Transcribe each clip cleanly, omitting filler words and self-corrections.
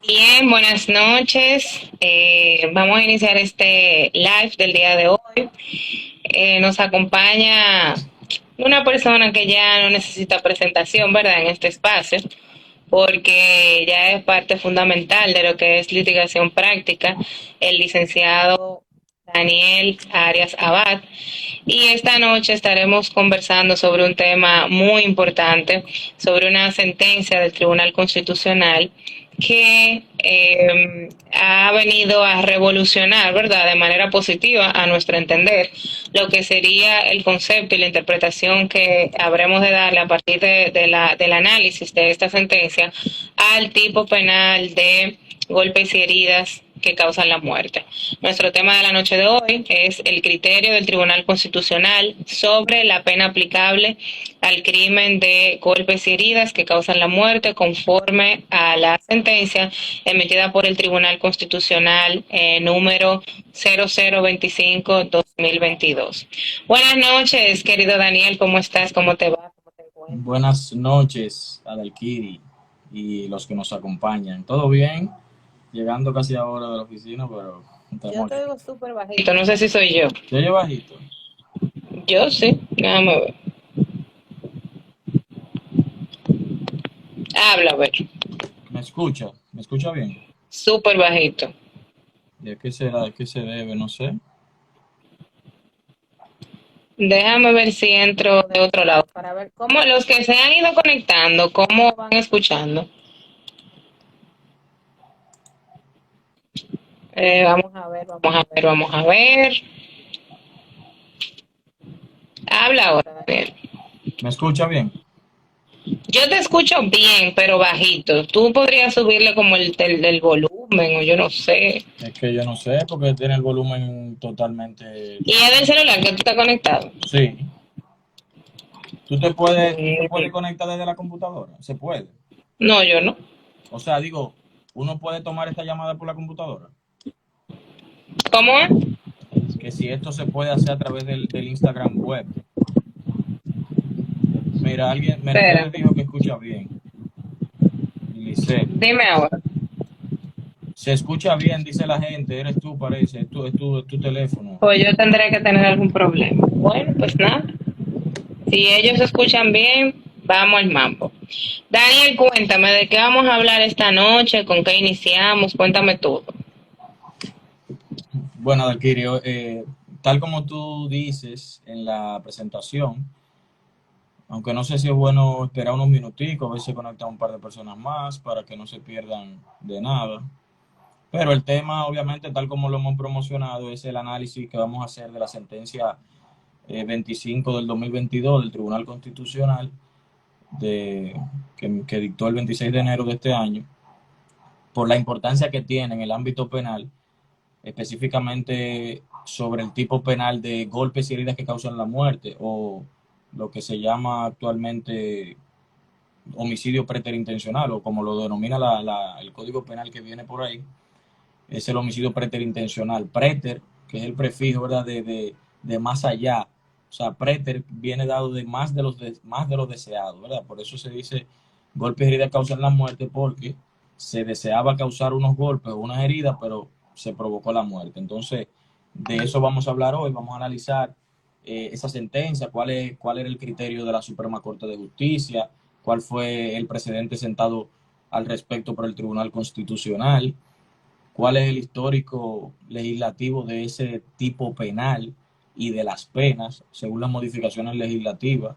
Bien, buenas noches. Vamos a iniciar este live del día de hoy. Nos acompaña una persona que ya no necesita presentación, ¿verdad? En este espacio, porque ya es parte fundamental de lo que es litigación práctica, el licenciado Daniel Arias Abad. Y esta noche estaremos conversando sobre un tema muy importante, sobre una sentencia del Tribunal Constitucional que ha venido a revolucionar, ¿verdad?, de manera positiva, a nuestro entender, lo que sería el concepto y la interpretación que habremos de darle a partir del análisis de esta sentencia al tipo penal de golpes y heridas que causan la muerte. Nuestro tema de la noche de hoy es el criterio del Tribunal Constitucional sobre la pena aplicable al crimen de golpes y heridas que causan la muerte conforme a la sentencia emitida por el Tribunal Constitucional número 0025-2022. Buenas noches, querido Daniel, ¿cómo estás? ¿Cómo te va? ¿Cómo te encuentras? Buenas noches, Adalkiri y los que nos acompañan. ¿Todo bien? Llegando casi ahora de la oficina, pero Yo estamos te aquí. oigo súper bajito, no sé si soy yo. ¿Se oye bajito? Yo sí, déjame ver. Habla, a ver. ¿Me escucha? ¿Me escucha bien? Súper bajito. ¿Y a qué será? ¿A qué se debe? No sé. Déjame ver si entro de otro lado para ver cómo los que se han ido conectando, cómo van escuchando. Vamos a ver, vamos a ver, vamos a ver. Habla ahora, Daniel. ¿Me escucha bien? Yo te escucho bien, pero bajito. Tú podrías subirle como el volumen o yo no sé. Es que yo no sé, porque tiene el volumen totalmente Y es del diferente. celular que tú estás conectado. Sí. ¿Tú te puedes Mm, conectar desde la computadora? Se puede. no, yo no. O sea, digo, uno puede tomar esta llamada por la computadora. ¿Cómo es? Que si esto se puede hacer a través del Instagram web. Mira, alguien, Espera, Mercedes dijo que escucha bien. Y Lisette, dime ahora. se escucha bien, dice la gente, eres tú, parece, es tu teléfono. Pues yo tendré que tener algún problema. Bueno, pues nada. Si ellos escuchan bien, vamos al mambo. Daniel, cuéntame de qué vamos a hablar esta noche, con qué iniciamos, cuéntame todo. Bueno, Adalquirio, tal como tú dices en la presentación, aunque no sé si es bueno esperar unos minuticos, a ver si se conectan un par de personas más para que no se pierdan de nada. Pero el tema, obviamente, tal como lo hemos promocionado, es el análisis que vamos a hacer de la sentencia 25 del 2022 del Tribunal Constitucional que dictó el 26 de enero de este año, por la importancia que tiene en el ámbito penal, específicamente sobre el tipo penal de golpes y heridas que causan la muerte, o lo que se llama actualmente homicidio preterintencional, o como lo denomina el código penal que viene por ahí, es el homicidio preterintencional. Preter, que es el prefijo, ¿verdad?, de más allá. O sea, preter viene dado de más de los deseados, ¿verdad? Por eso se dice golpes y heridas causan la muerte, porque se deseaba causar unos golpes o unas heridas, pero se provocó la muerte. Entonces, de eso vamos a hablar hoy. Vamos a analizar esa sentencia, cuál era el criterio de la Suprema Corte de Justicia, cuál fue el precedente sentado al respecto por el Tribunal Constitucional, cuál es el histórico legislativo de ese tipo penal y de las penas según las modificaciones legislativas,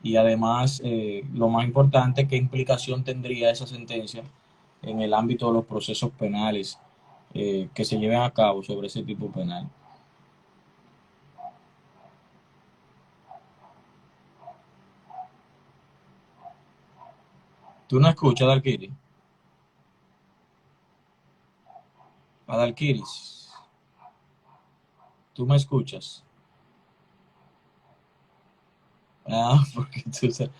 y además, lo más importante, qué implicación tendría esa sentencia en el ámbito de los procesos penales que se lleven a cabo sobre ese tipo penal. ¿Tú no escuchas, Adalkiris? Adalkiris, ¿tú me escuchas? Ah, porque tú sabes.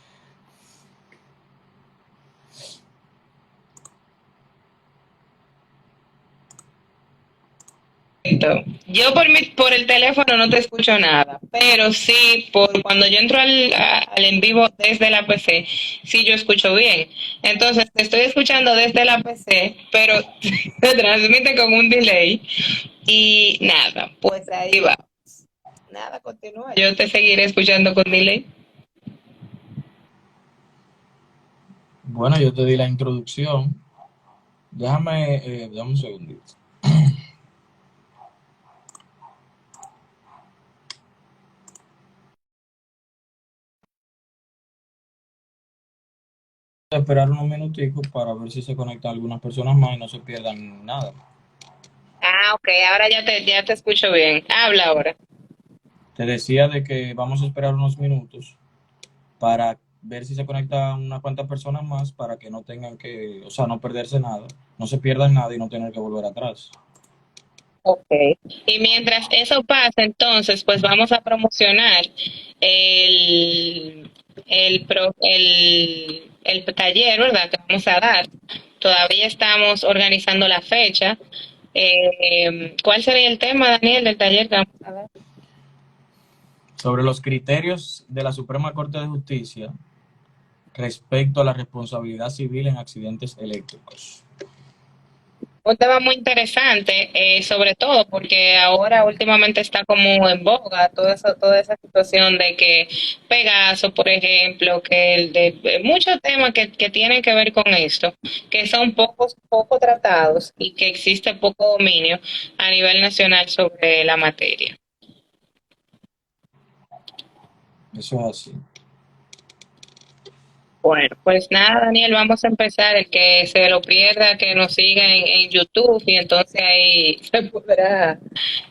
cuento. Yo por el teléfono no te escucho nada, pero sí, por cuando yo entro al en vivo desde la PC, sí yo escucho bien. Entonces, te estoy escuchando desde la PC, pero se transmite con un delay y nada, pues ahí va. Nada, continúa. Yo te seguiré escuchando con delay. Bueno, yo te di la introducción. Dame un segundito. Esperar unos minuticos para ver si se conectan algunas personas más y no se pierdan nada. Ah, ok, ahora ya te escucho bien. Habla ahora. Te decía de que vamos a esperar unos minutos para ver si se conectan unas cuantas personas más para que no tengan que, o sea, no perderse nada, no se pierdan nada y no tener que volver atrás. Ok. Y mientras eso pasa, entonces, pues vamos a promocionar el, el taller, ¿verdad? Que vamos a dar. Todavía estamos organizando la fecha. ¿Cuál sería el tema, Daniel, del taller que vamos a dar? Sobre los criterios de la Suprema Corte de Justicia respecto a la responsabilidad civil en accidentes eléctricos. Un tema muy interesante, sobre todo porque ahora últimamente está como en boga toda esa situación de que Pegaso, por ejemplo, que muchos temas que tienen que ver con esto, que son poco tratados y que existe poco dominio a nivel nacional sobre la materia. Eso es así. Bueno, pues nada, Daniel, vamos a empezar. El que se lo pierda, que nos siga en YouTube y entonces ahí se podrá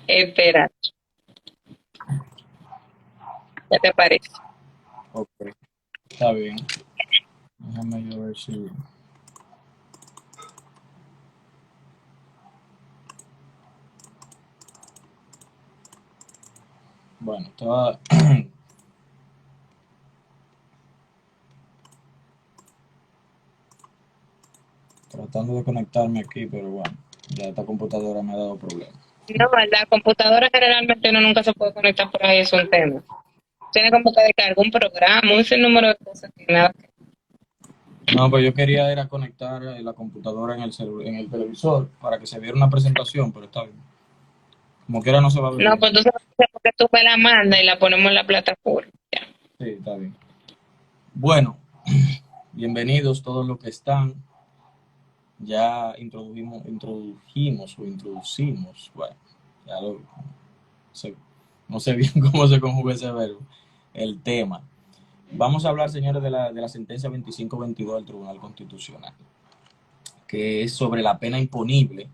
esperar. ¿Qué te parece? Ok, está bien. Déjame yo ver si... Bueno, estaba tratando de conectarme aquí, pero bueno, ya esta computadora me ha dado problemas. No, la computadora generalmente uno nunca se puede conectar por ahí, es un tema. Tiene como que descargar un programa, un sinnúmero de cosas que nada. No, pues yo quería era conectar la computadora en el televisor para que se viera una presentación, pero está bien. Como quiera no se va a ver No, bien. pues entonces porque tú me la mandas y la ponemos en la plataforma. Ya. Sí, está bien. Bueno, bienvenidos todos los que están. Ya introducimos, bueno, ya lo, sé- no sé bien cómo se conjuga ese verbo, el tema. Vamos a hablar, señores, de la sentencia 2522 del Tribunal Constitucional, que es sobre la pena imponible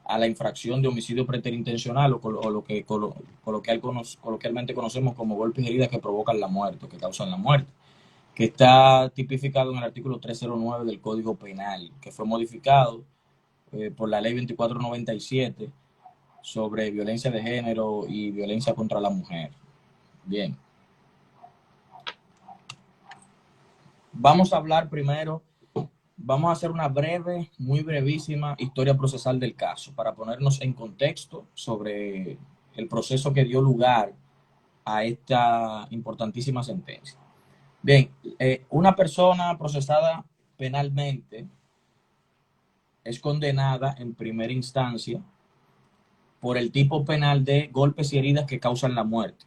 a la infracción de homicidio preterintencional o lo que coloquialmente conocemos como golpes y heridas que provocan la muerte o que causan la muerte, que está tipificado en el artículo 309 del Código Penal, que fue modificado por la ley 2497 sobre violencia de género y violencia contra la mujer. Bien. Vamos a hablar primero, vamos a hacer una breve, muy brevísima historia procesal del caso para ponernos en contexto sobre el proceso que dio lugar a esta importantísima sentencia. Bien, una persona procesada penalmente es condenada en primera instancia por el tipo penal de golpes y heridas que causan la muerte.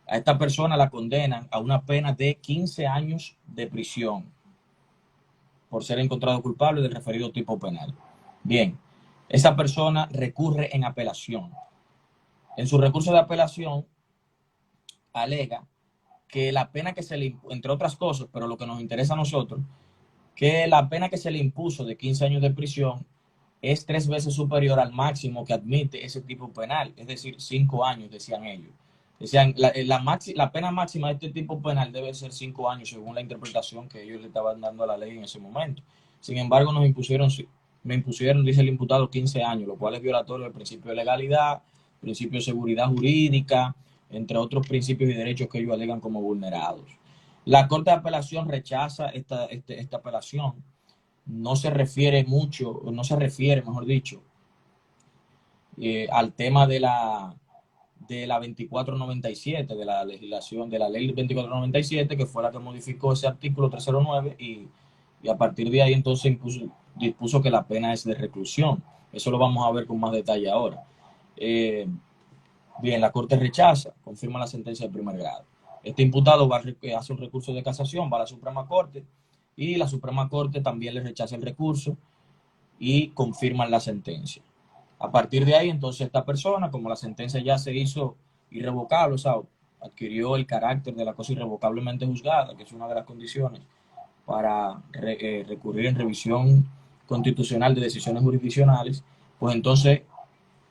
A esta persona la condenan a una pena de 15 años de prisión por ser encontrado culpable del referido tipo penal. Bien, esa persona recurre en apelación. En su recurso de apelación alega que la pena que se le, entre otras cosas, pero lo que nos interesa a nosotros, que la pena que se le impuso de 15 años de prisión es 3 veces superior al máximo que admite ese tipo penal, es decir, 5 años, decían ellos. Decían, la pena máxima de este tipo penal debe ser 5 años, según la interpretación que ellos le estaban dando a la ley en ese momento. Sin embargo, me impusieron, dice el imputado, 15 años, lo cual es violatorio del principio de legalidad, principio de seguridad jurídica, entre otros principios y derechos que ellos alegan como vulnerados. La Corte de Apelación rechaza esta apelación. No se refiere, mejor dicho, al tema de la 2497, de la legislación, de la ley 2497, que fue la que modificó ese artículo 309 y a partir de ahí entonces dispuso que la pena es de reclusión. Eso lo vamos a ver con más detalle ahora. Bien, la Corte rechaza, confirma la sentencia de primer grado. Este imputado hace un recurso de casación, va a la Suprema Corte y la Suprema Corte también le rechaza el recurso y confirman la sentencia. A partir de ahí, entonces, esta persona, como la sentencia ya se hizo irrevocable, o sea, adquirió el carácter de la cosa irrevocablemente juzgada, que es una de las condiciones para recurrir en revisión constitucional de decisiones jurisdiccionales, pues entonces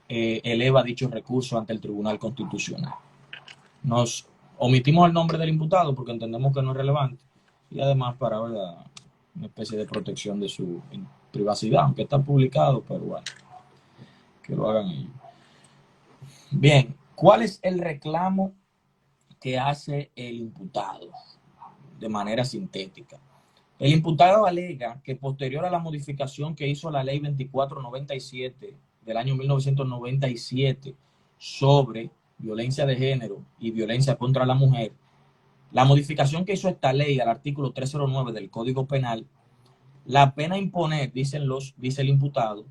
eleva dicho recurso ante el Tribunal Constitucional. Nos omitimos el nombre del imputado porque entendemos que no es relevante y además para una especie de protección de su privacidad, aunque está publicado, pero bueno, que lo hagan ellos. Bien, ¿cuál es el reclamo que hace el imputado de manera sintética? El imputado alega que posterior a la modificación que hizo la ley 2497 del año 1997 sobre violencia de género y violencia contra la mujer, la modificación que hizo esta ley al artículo 309 del Código Penal, la pena a imponer, dice el imputado,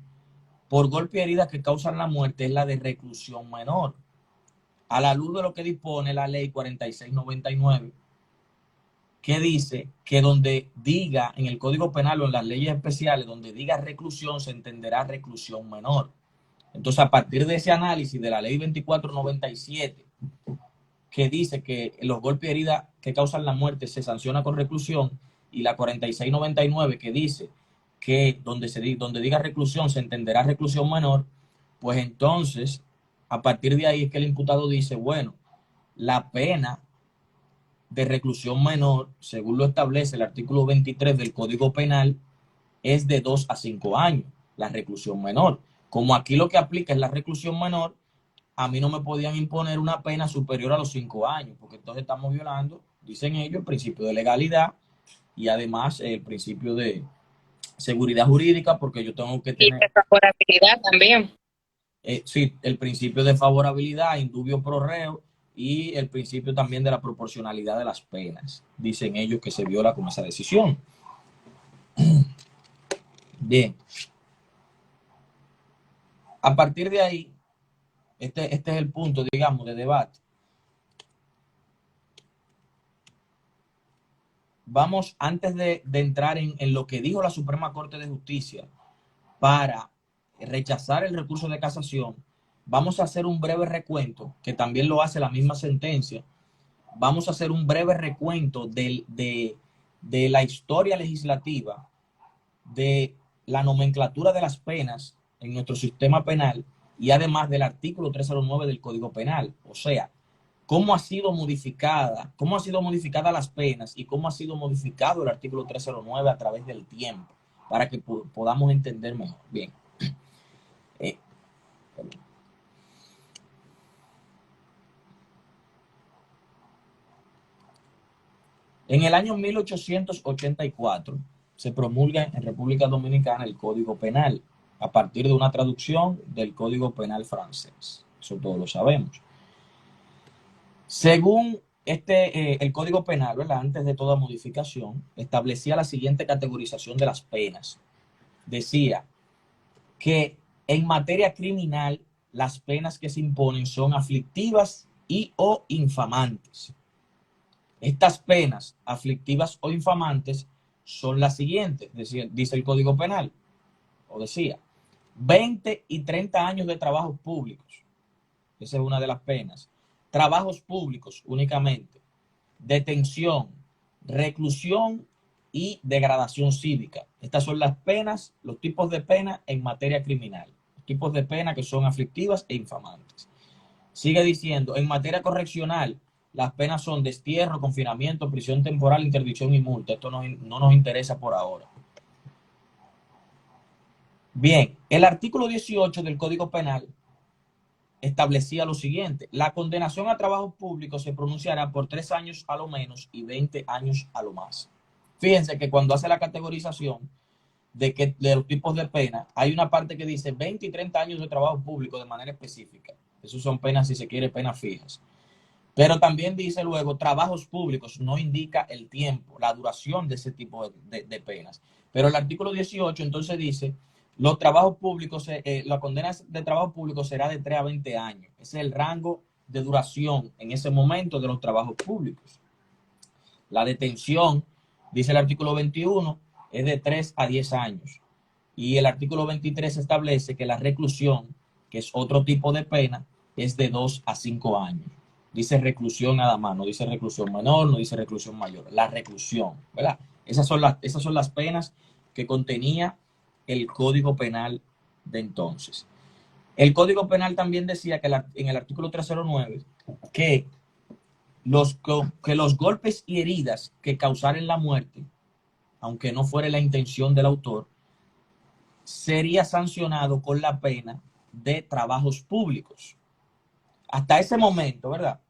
por golpe y herida que causan la muerte es la de reclusión menor, a la luz de lo que dispone la ley 4699, que dice que donde diga en el Código Penal o en las leyes especiales, donde diga reclusión, se entenderá reclusión menor. Entonces, a partir de ese análisis de la ley 2497, que dice que los golpes y heridas que causan la muerte se sanciona con reclusión, y la 4699, que dice que donde diga reclusión se entenderá reclusión menor, pues entonces, a partir de ahí es que el imputado dice, bueno, la pena de reclusión menor, según lo establece el artículo 23 del Código Penal, es de 2 a 5 años, la reclusión menor. Como aquí lo que aplica es la reclusión menor, a mí no me podían imponer una pena superior a los 5 años, porque entonces estamos violando, dicen ellos, el principio de legalidad y además el principio de seguridad jurídica, porque yo tengo que Y tener... de favorabilidad también. Sí, el principio de favorabilidad, indubio pro reo, y el principio también de la proporcionalidad de las penas. Dicen ellos que se viola con esa decisión. Bien. A partir de ahí, este es el punto, digamos, de debate. Vamos, antes de entrar en lo que dijo la Suprema Corte de Justicia para rechazar el recurso de casación, vamos a hacer un breve recuento, que también lo hace la misma sentencia. Vamos a hacer un breve recuento de la historia legislativa, de la nomenclatura de las penas en nuestro sistema penal y además del artículo 309 del Código Penal. O sea, cómo han sido modificadas las penas y cómo ha sido modificado el artículo 309 a través del tiempo, para que podamos entender mejor. Bien. En el año 1884 se promulga en República Dominicana el Código Penal, a partir de una traducción del Código Penal francés. Eso todos lo sabemos. Según el Código Penal, ¿verdad?, antes de toda modificación, establecía la siguiente categorización de las penas. Decía que en materia criminal las penas que se imponen son aflictivas y o infamantes. Estas penas aflictivas o infamantes son las siguientes, dice el Código Penal, o decía, 20 y 30 años de trabajos públicos. Esa es una de las penas. Trabajos públicos únicamente. Detención, reclusión y degradación cívica. Estas son las penas, los tipos de pena en materia criminal. Los tipos de pena que son aflictivas e infamantes. Sigue diciendo, en materia correccional, las penas son destierro, confinamiento, prisión temporal, interdicción y multa. Esto no nos interesa por ahora. Bien, el artículo 18 del Código Penal establecía lo siguiente: la condenación a trabajos públicos se pronunciará por 3 años a lo menos y 20 años a lo más. Fíjense que cuando hace la categorización de los tipos de pena, hay una parte que dice 20 y 30 años de trabajo público de manera específica. Esos son penas, si se quiere, penas fijas. Pero también dice luego trabajos públicos, no indica el tiempo, la duración de ese tipo de penas. Pero el artículo 18 entonces dice, los trabajos públicos, la condena de trabajo público será de 3 a 20 años. Ese es el rango de duración en ese momento de los trabajos públicos. La detención, dice el artículo 21, es de 3 a 10 años. Y el artículo 23 establece que la reclusión, que es otro tipo de pena, es de 2 a 5 años. Dice reclusión nada más, no dice reclusión menor, no dice reclusión mayor. La reclusión, ¿verdad? Esas son las penas que contenía el Código Penal de entonces. El Código Penal también decía que en el artículo 309 que los golpes y heridas que causaren la muerte, aunque no fuera la intención del autor, sería sancionado con la pena de trabajos públicos. Hasta ese momento, ¿verdad?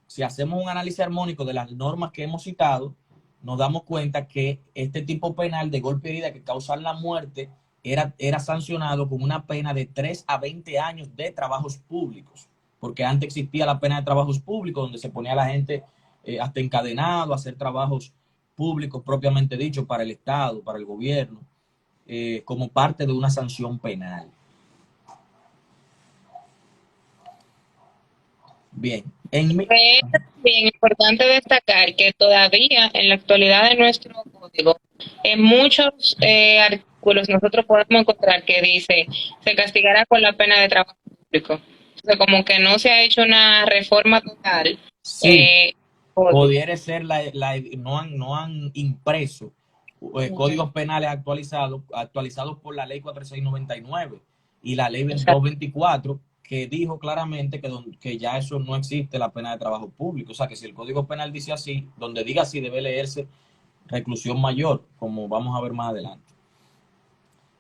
Si hacemos un análisis armónico de las normas que hemos citado, nos damos cuenta que este tipo penal de golpe y herida que causan la muerte era sancionado con una pena de 3 a 20 años de trabajos públicos, porque antes existía la pena de trabajos públicos donde se ponía a la gente hasta encadenado a hacer trabajos públicos propiamente dicho para el Estado, para el gobierno, como parte de una sanción penal. Bien. Es bien importante destacar que todavía en la actualidad de nuestro código, en muchos artículos nosotros podemos encontrar que dice se castigará con la pena de trabajo público. O sea, como que no se ha hecho una reforma total. Sí, Eh, pudiera ser no han impreso códigos penales actualizados por la ley 4699 y la ley Exacto. 224, que dijo claramente que ya eso no existe, la pena de trabajo público. O sea que si el Código Penal dice así, donde diga así debe leerse reclusión mayor, como vamos a ver más adelante.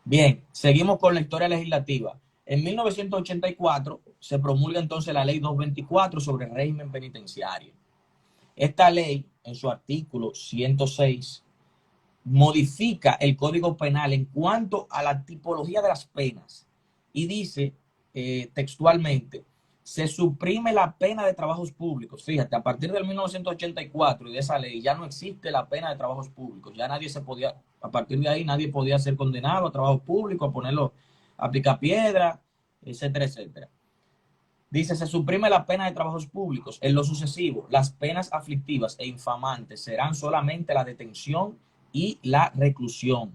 Bien, seguimos con la historia legislativa. En 1984 se promulga entonces la ley 224 sobre el régimen penitenciario. Esta ley, en su artículo 106, modifica el Código Penal en cuanto a la tipología de las penas y dice textualmente, se suprime la pena de trabajos públicos. Fíjate, a partir del 1984 y de esa ley ya no existe la pena de trabajos públicos. Ya nadie se podía, a partir de ahí nadie podía ser condenado a trabajos públicos, a ponerlo a picapiedra, etcétera, etcétera. Dice, se suprime la pena de trabajos públicos. En lo sucesivo, las penas aflictivas e infamantes serán solamente la detención y la reclusión.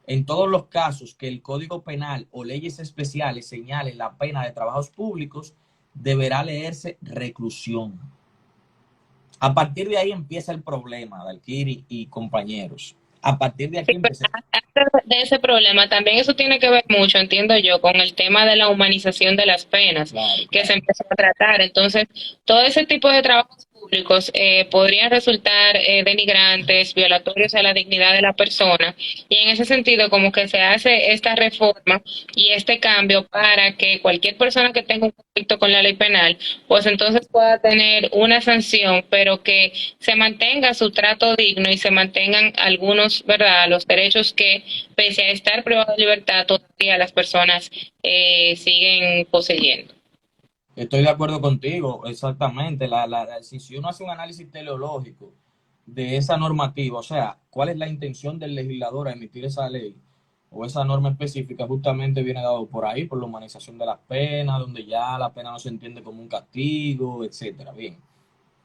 En todos los casos que el Código Penal o leyes especiales señalen la pena de trabajos públicos, deberá leerse reclusión. A partir de ahí empieza el problema, Dalkiri y compañeros. A partir de Sí, aquí pero empieza. antes de ese problema, también eso tiene que ver mucho, entiendo yo, con el tema de la humanización de las penas Claro, que se claro. empezó a tratar. Entonces, todo ese tipo de trabajos públicos podrían resultar denigrantes, violatorios a la dignidad de la persona. Y en ese sentido, como que se hace esta reforma y este cambio para que cualquier persona que tenga un conflicto con la ley penal, pues entonces pueda tener una sanción, pero que se mantenga su trato digno y se mantengan algunos, ¿verdad?, los derechos que, pese a estar privados de libertad, todavía las personas siguen poseyendo. Estoy de acuerdo contigo, exactamente. Si uno hace un análisis teleológico de esa normativa, o sea, cuál es la intención del legislador a emitir esa ley o esa norma específica, justamente viene dado por ahí, por la humanización de las penas, donde ya la pena no se entiende como un castigo, etcétera. Bien,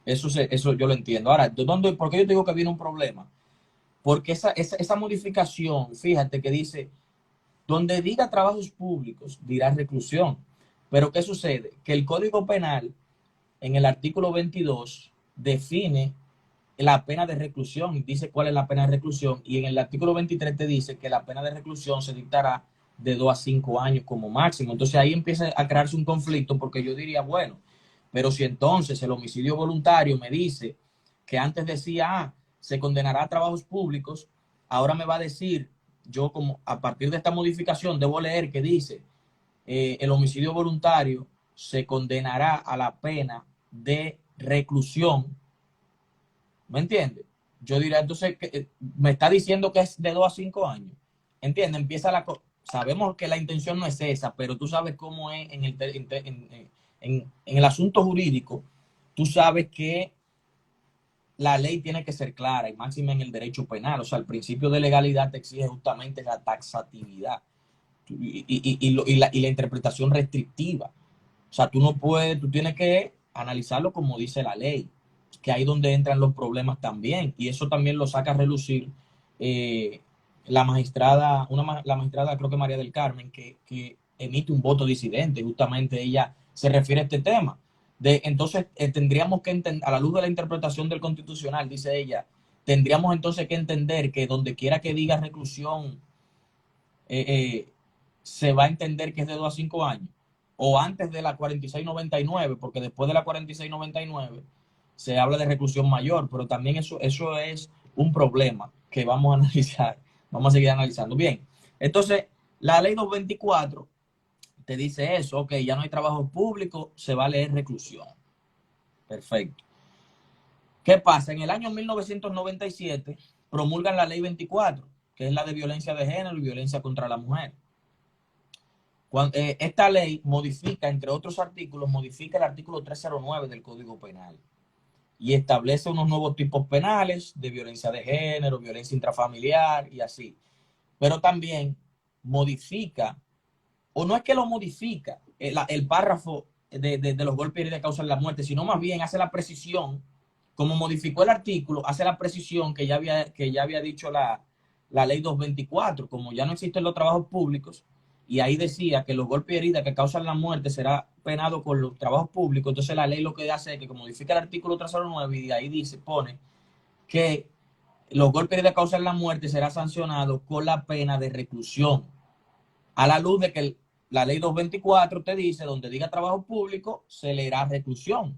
eso yo lo entiendo. Ahora, ¿por qué yo te digo que viene un problema? Porque esa modificación, fíjate que dice, donde diga trabajos públicos, dirá reclusión. Pero ¿qué sucede? Que el Código Penal, en el artículo 22, define la pena de reclusión, dice cuál es la pena de reclusión, y en el artículo 23 te dice que la pena de reclusión se dictará de 2 a 5 años como máximo. Entonces ahí empieza a crearse un conflicto, porque yo diría, bueno, pero si entonces el homicidio voluntario me dice que antes decía, se condenará a trabajos públicos, ahora me va a decir, yo como a partir de esta modificación debo leer que dice, el homicidio voluntario se condenará a la pena de reclusión. ¿Me entiendes? Yo diría entonces que me está diciendo que es de 2 a 5 años. ¿entiendes? Sabemos que la intención no es esa, pero tú sabes cómo es en el asunto jurídico, tú sabes que la ley tiene que ser clara y máxima en el derecho penal. O sea, el principio de legalidad te exige justamente la taxatividad y la interpretación restrictiva. O sea, tú no puedes, tú tienes que analizarlo como dice la ley, que ahí es donde entran los problemas también. Y eso también lo saca a relucir eh, la magistrada, la magistrada creo que María del Carmen, que emite un voto disidente. Justamente ella se refiere a este tema. Entonces, tendríamos que entender, a la luz de la interpretación del Constitucional, dice ella, tendríamos entonces que entender que donde quiera que diga reclusión, eh, eh, se va a entender que es de 2 a 5 años, o antes de la 4699, porque después de la 4699 se habla de reclusión mayor, pero también eso es un problema que vamos a analizar, vamos a seguir analizando. Bien, entonces la ley 224 te dice eso, ok, ya no hay trabajo público, se va a leer reclusión. Perfecto. ¿Qué pasa? En el año 1997 promulgan la ley 24, que es la de violencia de género y violencia contra la mujer. Esta ley modifica, entre otros artículos, modifica el artículo 309 del Código Penal y establece unos nuevos tipos penales de violencia de género, violencia intrafamiliar y así. Pero también modifica, o no es que lo modifica, el párrafo de los golpes y heridas que causan la muerte, sino más bien hace la precisión, como modificó el artículo, hace la precisión que ya había dicho la ley 224, como ya no existen los trabajos públicos, y ahí decía que los golpes y heridas que causan la muerte será penado con los trabajos públicos. Entonces la ley lo que hace es que modifica el artículo 309 y de ahí pone que los golpes y heridas que causan la muerte será sancionado con la pena de reclusión, a la luz de que la ley 224 te dice, donde diga trabajo público, se leerá reclusión.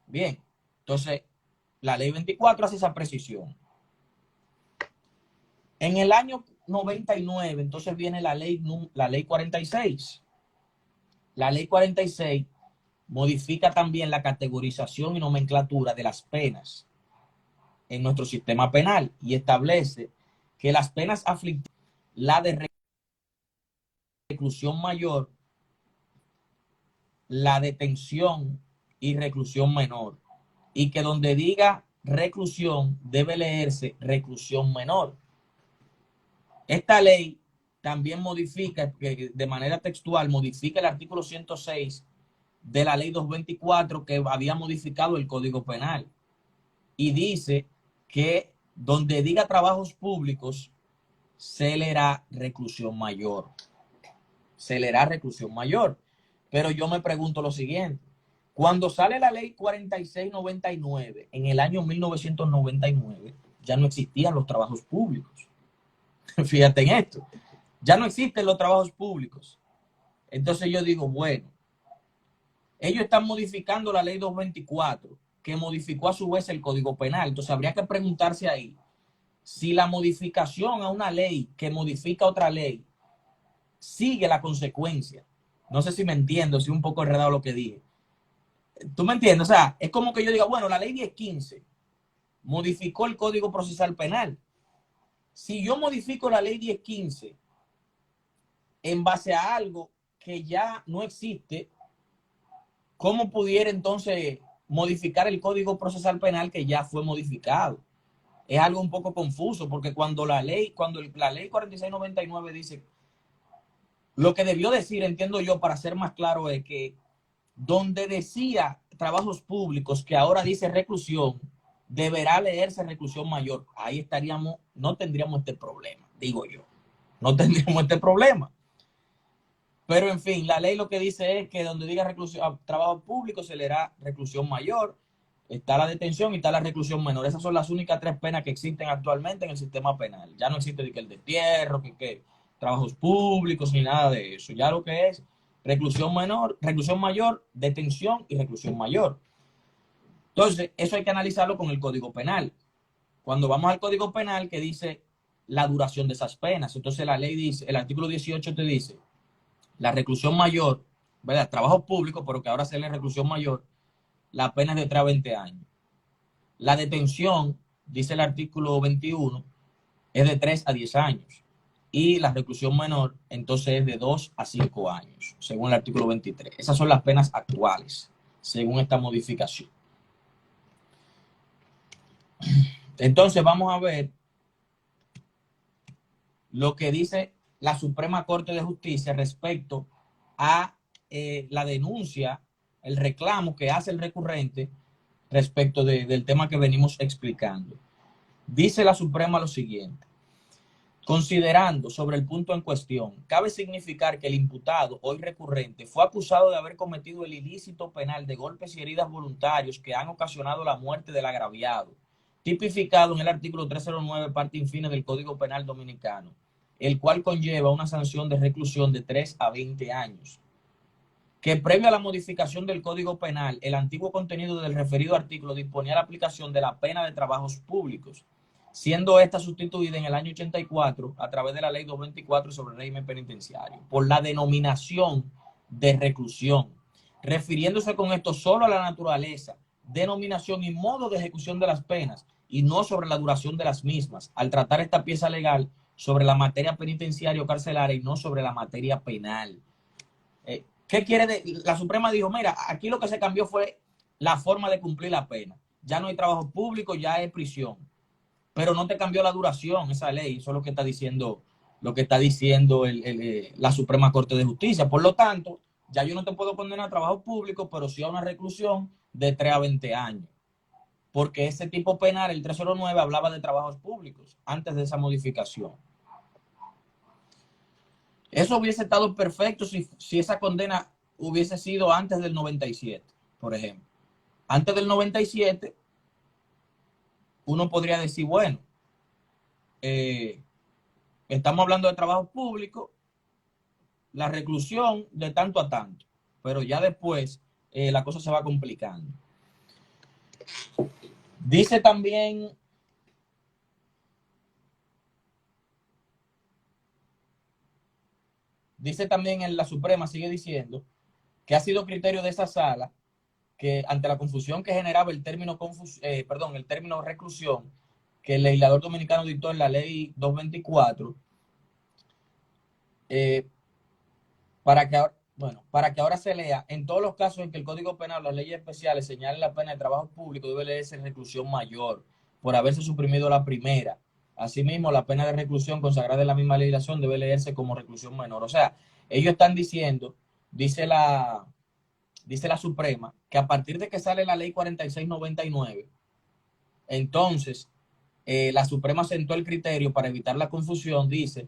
Bien, entonces la ley 24 hace esa precisión. En el año 99, entonces viene la ley 46. La ley 46 modifica también la categorización y nomenclatura de las penas en nuestro sistema penal y establece que las penas aflictivas, la de reclusión mayor, la detención y reclusión menor, y que donde diga reclusión debe leerse reclusión menor. Esta ley también modifica, de manera textual, modifica el artículo 106 de la ley 224 que había modificado el Código Penal y dice que donde diga trabajos públicos se leerá reclusión mayor. Se leerá reclusión mayor. Pero yo me pregunto lo siguiente. Cuando sale la ley 4699 en el año 1999, ya no existían los trabajos públicos. Fíjate en esto. Ya no existen los trabajos públicos. Entonces yo digo, bueno, ellos están modificando la ley 224, que modificó a su vez el Código Penal. Entonces habría que preguntarse ahí si la modificación a una ley que modifica otra ley sigue la consecuencia. No sé si me entiendo, si un poco enredado lo que dije. ¿Tú me entiendes? O sea, es como que yo diga, bueno, la ley 1015 modificó el Código Procesal Penal. Si yo modifico la ley 1015 en base a algo que ya no existe, ¿cómo pudiera entonces modificar el Código Procesal Penal que ya fue modificado? Es algo un poco confuso, porque cuando la ley 4699 dice, lo que debió decir, entiendo yo, para ser más claro, es que donde decía trabajos públicos, que ahora dice reclusión, deberá leerse reclusión mayor. Ahí estaríamos, no tendríamos este problema, digo yo. No tendríamos este problema. Pero en fin, la ley lo que dice es que donde diga reclusión, trabajo público se leerá reclusión mayor, está la detención y está la reclusión menor. Esas son las únicas 3 penas que existen actualmente en el sistema penal. Ya no existe el destierro, que trabajos públicos ni nada de eso. Ya lo que es reclusión menor, reclusión mayor, detención y reclusión mayor. Entonces, eso hay que analizarlo con el Código Penal. Cuando vamos al Código Penal que dice la duración de esas penas, entonces la ley dice, el artículo 18 te dice, la reclusión mayor, ¿verdad? Trabajo público, pero que ahora se lee reclusión mayor, la pena es de 3 a 20 años. La detención, dice el artículo 21, es de 3 a 10 años. y la reclusión menor entonces es de 2 a 5 años, según el artículo 23. Esas son las penas actuales, según esta modificación. Entonces vamos a ver lo que dice la Suprema Corte de Justicia respecto a la denuncia, el reclamo que hace el recurrente respecto del tema que venimos explicando. Dice la Suprema lo siguiente: considerando sobre el punto en cuestión, cabe significar que el imputado, hoy recurrente, fue acusado de haber cometido el ilícito penal de golpes y heridas voluntarios que han ocasionado la muerte del agraviado, tipificado en el artículo 309, parte infine del Código Penal Dominicano, el cual conlleva una sanción de reclusión de 3 a 20 años. Que previo a la modificación del Código Penal, el antiguo contenido del referido artículo disponía la aplicación de la pena de trabajos públicos, siendo esta sustituida en el año 84 a través de la Ley 224 sobre el régimen penitenciario, por la denominación de reclusión, refiriéndose con esto solo a la naturaleza, denominación y modo de ejecución de las penas, y no sobre la duración de las mismas, al tratar esta pieza legal sobre la materia penitenciaria o carcelaria y no sobre la materia penal. ¿Qué quiere decir? La Suprema dijo, mira, aquí lo que se cambió fue la forma de cumplir la pena. Ya no hay trabajo público, ya es prisión. Pero no te cambió la duración esa ley. Eso es lo que está diciendo, la Suprema Corte de Justicia. Por lo tanto, ya yo no te puedo condenar a trabajo público, pero sí a una reclusión de 3 a 20 años. Porque ese tipo penal, el 309, hablaba de trabajos públicos antes de esa modificación. Eso hubiese estado perfecto si esa condena hubiese sido antes del 97, por ejemplo. Antes del 97, uno podría decir, bueno, estamos hablando de trabajo público, la reclusión de tanto a tanto, pero ya después la cosa se va complicando. Dice también en la Suprema, sigue diciendo, que ha sido criterio de esa sala que ante la confusión que generaba el término reclusión, que el legislador dominicano dictó en la ley 224, para que ahora se lea, en todos los casos en que el Código Penal o las leyes especiales señalen la pena de trabajo público, debe leerse reclusión mayor, por haberse suprimido la primera. Asimismo, la pena de reclusión consagrada en la misma legislación debe leerse como reclusión menor. O sea, ellos están diciendo, dice la Suprema, que a partir de que sale la ley 4699, entonces la Suprema sentó el criterio para evitar la confusión, dice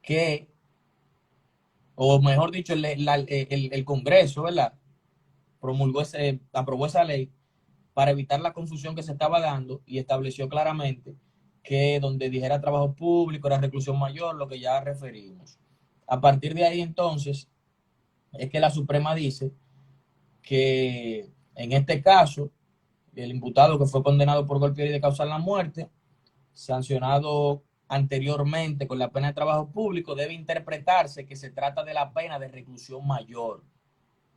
que, o mejor dicho, el Congreso, ¿verdad?, aprobó esa ley para evitar la confusión que se estaba dando y estableció claramente que donde dijera trabajo público era reclusión mayor, lo que ya referimos. A partir de ahí, entonces, es que la Suprema dice que en este caso, el imputado que fue condenado por golpe de causar la muerte, sancionado anteriormente con la pena de trabajo público, debe interpretarse que se trata de la pena de reclusión mayor.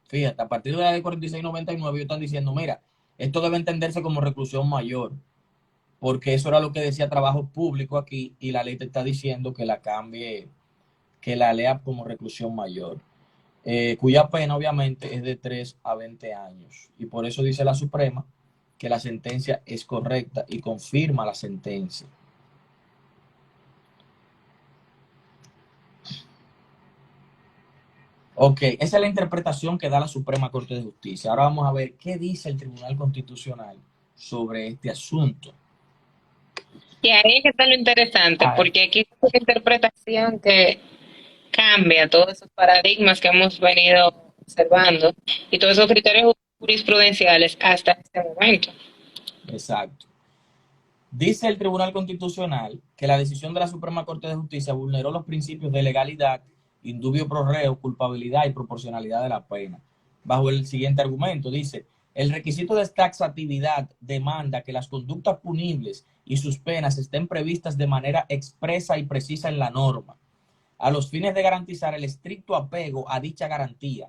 Fíjate, a partir de la ley 4699 ellos están diciendo, mira, esto debe entenderse como reclusión mayor, porque eso era lo que decía trabajo público aquí, y la ley te está diciendo que la cambie, que la lea como reclusión mayor, cuya pena obviamente es de 3 a 20 años. Y por eso dice la Suprema que la sentencia es correcta y confirma la sentencia. Ok, esa es la interpretación que da la Suprema Corte de Justicia. Ahora vamos a ver qué dice el Tribunal Constitucional sobre este asunto. Y ahí es que está lo interesante, porque aquí es una interpretación que cambia todos esos paradigmas que hemos venido observando y todos esos criterios jurisprudenciales hasta este momento. Exacto. Dice el Tribunal Constitucional que la decisión de la Suprema Corte de Justicia vulneró los principios de legalidad, indubio pro reo, culpabilidad y proporcionalidad de la pena. Bajo el siguiente argumento, dice, el requisito de taxatividad demanda que las conductas punibles y sus penas estén previstas de manera expresa y precisa en la norma, a los fines de garantizar el estricto apego a dicha garantía.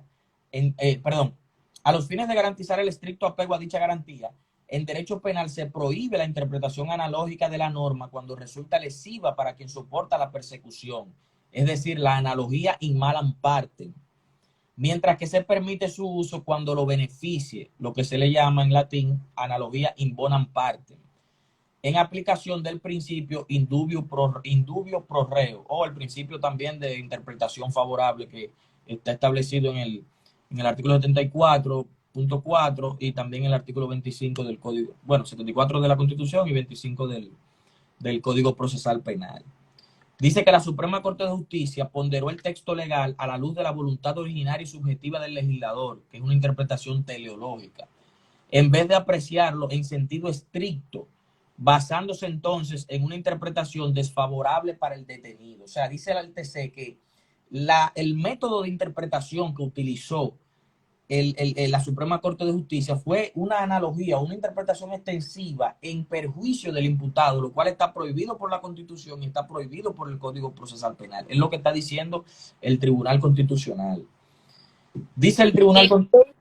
A los fines de garantizar el estricto apego a dicha garantía, en derecho penal se prohíbe la interpretación analógica de la norma cuando resulta lesiva para quien soporta la persecución, es decir, la analogía in malam partem, mientras que se permite su uso cuando lo beneficie, lo que se le llama en latín analogía in bonam partem, en aplicación del principio indubio pro reo, o el principio también de interpretación favorable que está establecido en el artículo 74.4 y también en el artículo 25 del Código, bueno, 74 de la Constitución y 25 del Código Procesal Penal. Dice que la Suprema Corte de Justicia ponderó el texto legal a la luz de la voluntad originaria y subjetiva del legislador, que es una interpretación teleológica, en vez de apreciarlo en sentido estricto, basándose entonces en una interpretación desfavorable para el detenido. O sea, dice el TC que el método de interpretación que utilizó la Suprema Corte de Justicia fue una analogía, una interpretación extensiva en perjuicio del imputado, lo cual está prohibido por la Constitución y está prohibido por el Código Procesal Penal. Es lo que está diciendo el Tribunal Constitucional. Dice el Tribunal Constitucional.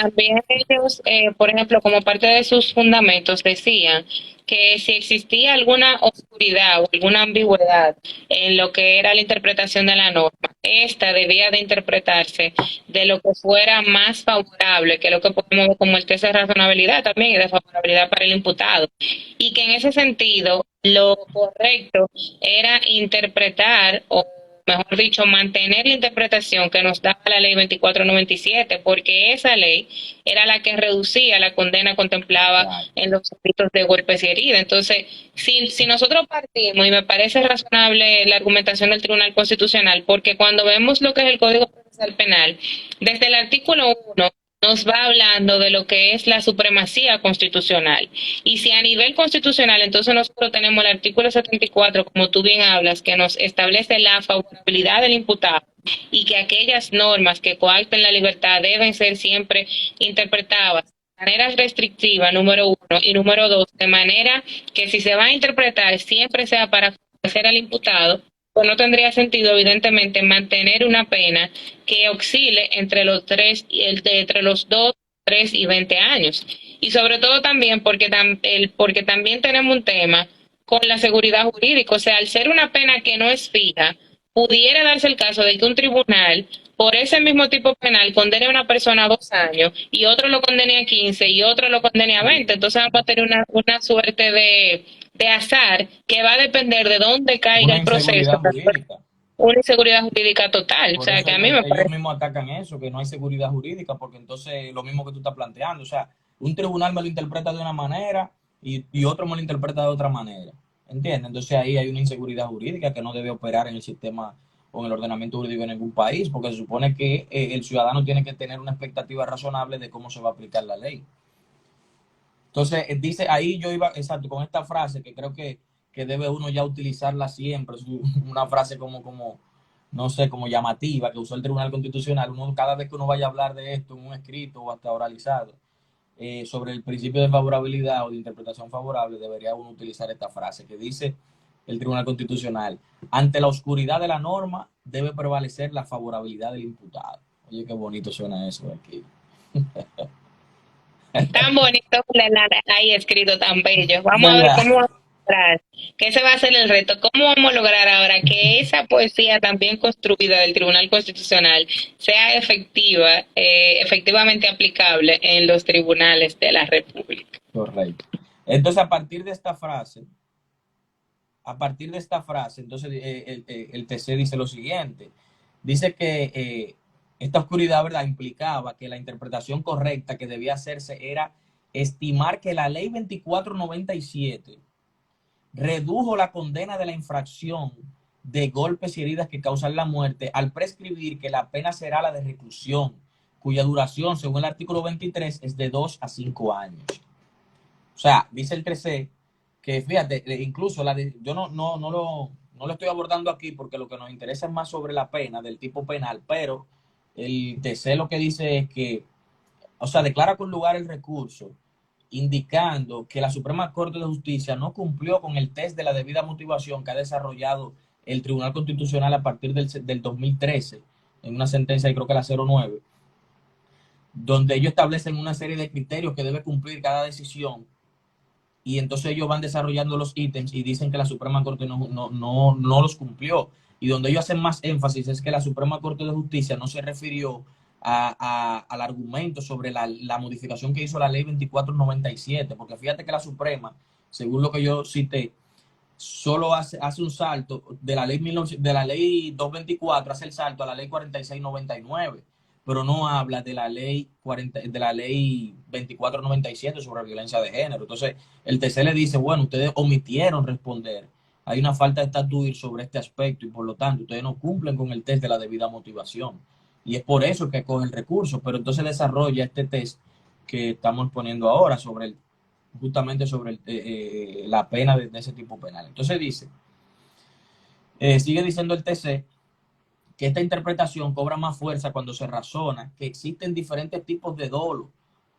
También ellos, por ejemplo, como parte de sus fundamentos, decían que si existía alguna oscuridad o alguna ambigüedad en lo que era la interpretación de la norma, esta debía de interpretarse de lo que fuera más favorable, que es lo que podemos ver como el test de razonabilidad también y de favorabilidad para el imputado. Y que en ese sentido lo correcto era interpretar o mejor dicho, mantener la interpretación que nos daba la ley 2497, porque esa ley era la que reducía la condena contemplada en los delitos de golpes y heridas. Entonces, si nosotros partimos, y me parece razonable la argumentación del Tribunal Constitucional, porque cuando vemos lo que es el Código Procesal Penal, desde el artículo 1 nos va hablando de lo que es la supremacía constitucional. Y si a nivel constitucional, entonces nosotros tenemos el artículo 74, como tú bien hablas, que nos establece la favorabilidad del imputado y que aquellas normas que coarten la libertad deben ser siempre interpretadas de manera restrictiva, número uno, y número dos, de manera que si se va a interpretar siempre sea para favorecer al imputado, pues no tendría sentido, evidentemente, mantener una pena que oscile entre los 2, 3 y 20 años. Y sobre todo también porque también tenemos un tema con la seguridad jurídica. O sea, al ser una pena que no es fija, pudiera darse el caso de que un tribunal, por ese mismo tipo penal, condene a una persona a 2 años y otro lo condene a 15 y otro lo condene a 20. Entonces vamos a tener una suerte de azar que va a depender de dónde caiga Una el proceso. inseguridad jurídica. Una inseguridad jurídica total. O Por sea, eso que a mí me ellos parece. mismos atacan eso, que no hay seguridad jurídica, porque entonces lo mismo que tú estás planteando, o sea, un tribunal me lo interpreta de una manera y otro me lo interpreta de otra manera, ¿entiendes? Entonces ahí hay una inseguridad jurídica que no debe operar en el sistema o en el ordenamiento jurídico de ningún país, porque se supone que el ciudadano tiene que tener una expectativa razonable de cómo se va a aplicar la ley. Entonces, dice, ahí yo iba, exacto, con esta frase que creo que debe uno ya utilizarla siempre, es una frase como, no sé, como llamativa, que usó el Tribunal Constitucional. Uno, cada vez que uno vaya a hablar de esto en un escrito o hasta oralizado, sobre el principio de favorabilidad o de interpretación favorable, debería uno utilizar esta frase que dice el Tribunal Constitucional: ante la oscuridad de la norma debe prevalecer la favorabilidad del imputado. Oye, qué bonito suena eso aquí. Tan bonito ahí escrito, tan bello. Vamos a ver ¿Verdad? cómo vamos a lograr, que ese va a ser el reto. ¿Cómo vamos a lograr ahora que esa poesía tan bien construida del Tribunal Constitucional sea efectivamente aplicable en los tribunales de la República? Correcto. Entonces, entonces el TC dice lo siguiente. Dice que esta oscuridad, ¿verdad?, implicaba que la interpretación correcta que debía hacerse era estimar que la ley 2497 redujo la condena de la infracción de golpes y heridas que causan la muerte al prescribir que la pena será la de reclusión, cuya duración, según el artículo 23, es de 2 a 5 años. O sea, dice el 13 que, fíjate, incluso yo no lo estoy abordando aquí porque lo que nos interesa es más sobre la pena del tipo penal, pero el TC lo que dice es que, o sea, declara con lugar el recurso, indicando que la Suprema Corte de Justicia no cumplió con el test de la debida motivación que ha desarrollado el Tribunal Constitucional a partir del 2013, en una sentencia, creo que la 09, donde ellos establecen una serie de criterios que debe cumplir cada decisión, y entonces ellos van desarrollando los ítems y dicen que la Suprema Corte no los cumplió. y donde ellos hacen más énfasis es que la Suprema Corte de Justicia no se refirió al argumento sobre la modificación que hizo la ley 2497, porque fíjate que la Suprema, según lo que yo cité, solo hace un salto de la ley 224, hace el salto a la ley 4699, pero no habla de la ley 2497 sobre violencia de género. Entonces, el TC le dice, bueno, ustedes omitieron responder. Hay una falta de estatus sobre este aspecto y por lo tanto ustedes no cumplen con el test de la debida motivación. Y es por eso que coge el recurso, pero entonces desarrolla este test que estamos poniendo ahora justamente sobre la pena de ese tipo penal. Entonces dice, sigue diciendo el TC que esta interpretación cobra más fuerza cuando se razona que existen diferentes tipos de dolo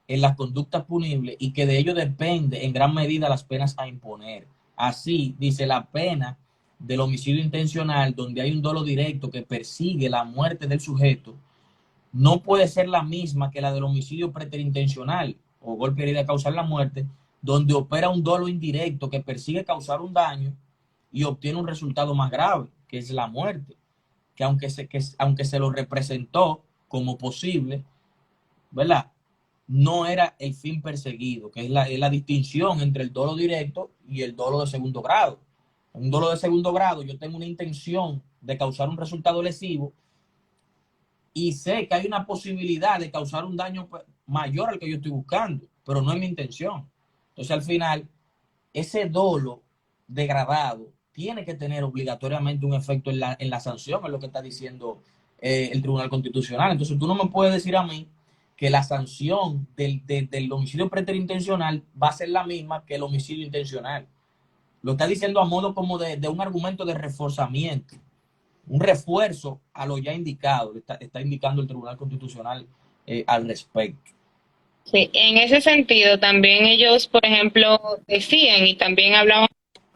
en las conductas punibles y que de ello depende en gran medida las penas a imponer. Así, dice, la pena del homicidio intencional, donde hay un dolo directo que persigue la muerte del sujeto, no puede ser la misma que la del homicidio preterintencional o golpe de herida a causar la muerte, donde opera un dolo indirecto que persigue causar un daño y obtiene un resultado más grave, que es la muerte, que aunque se lo representó como posible, ¿verdad? No era el fin perseguido, que es la distinción entre el dolo directo y el dolo de segundo grado. Un dolo de segundo grado, yo tengo una intención de causar un resultado lesivo y sé que hay una posibilidad de causar un daño mayor al que yo estoy buscando, pero no es mi intención. Entonces, al final, ese dolo degradado tiene que tener obligatoriamente un efecto en la sanción, es lo que está diciendo el Tribunal Constitucional. Entonces, tú no me puedes decir a mí que la sanción del homicidio preterintencional va a ser la misma que el homicidio intencional. Lo está diciendo a modo como de un argumento de reforzamiento, un refuerzo a lo ya indicado, está indicando el Tribunal Constitucional al respecto. Sí, en ese sentido también ellos, por ejemplo, decían y también hablaban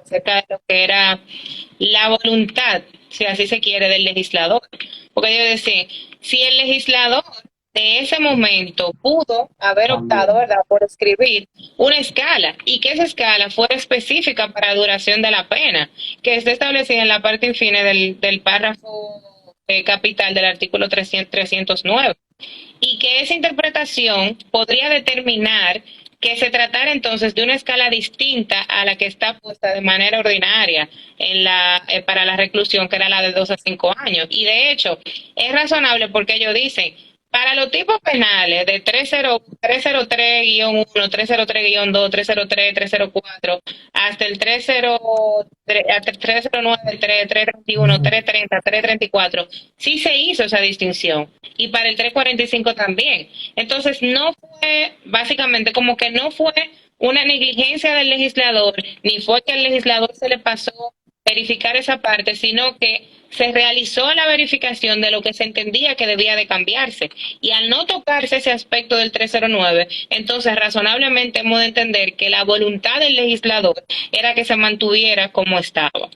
acerca de lo que era la voluntad, si así se quiere, del legislador. Porque ellos decían, si el legislador de ese momento pudo haber optado, También. ¿verdad?, por escribir una escala y que esa escala fuera específica para duración de la pena, que esté establecida en la parte infine del párrafo capital del artículo 309 y que esa interpretación podría determinar que se tratara entonces de una escala distinta a la que está puesta de manera ordinaria para la reclusión, que era la de 2 a 5 años. Y de hecho, es razonable porque ellos dicen, para los tipos penales de 303-1, 303-2, 303, 304, hasta el 303, hasta el 309, 331, 330, 334, sí se hizo esa distinción. Y para el 345 también. Entonces, no fue, básicamente, como que no fue una negligencia del legislador, ni fue que al legislador se le pasó verificar esa parte, sino que se realizó la verificación de lo que se entendía que debía de cambiarse. Y al no tocarse ese aspecto del 309, entonces razonablemente hemos de entender que la voluntad del legislador era que se mantuviera como estaba.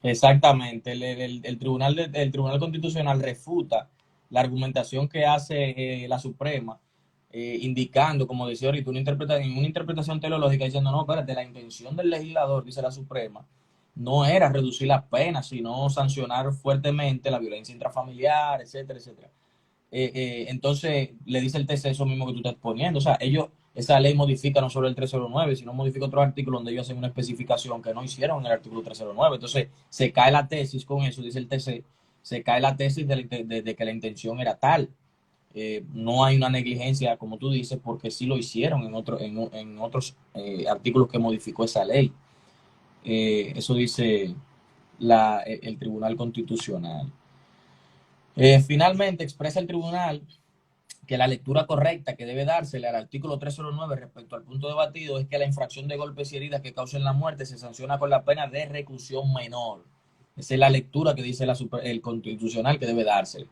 Exactamente. El Tribunal Constitucional refuta la argumentación que hace la Suprema, indicando, como decía ahorita, en una interpretación teleológica, diciendo, no, espérate, la intención del legislador, dice la Suprema, no era reducir las penas, sino sancionar fuertemente la violencia intrafamiliar, etcétera, etcétera. Entonces, le dice el TC eso mismo que tú estás poniendo. O sea, esa ley modifica no solo el 309, sino modifica otro artículo donde ellos hacen una especificación que no hicieron en el artículo 309. Entonces, se cae la tesis con eso, dice el TC, se cae la tesis de que la intención era tal. No hay una negligencia, como tú dices, porque sí lo hicieron en otros artículos que modificó esa ley. Eso dice el Tribunal Constitucional. Finalmente, expresa el tribunal que la lectura correcta que debe dársele al artículo 309 respecto al punto debatido es que la infracción de golpes y heridas que causen la muerte se sanciona con la pena de reclusión menor. Esa es la lectura que dice el constitucional que debe dársele,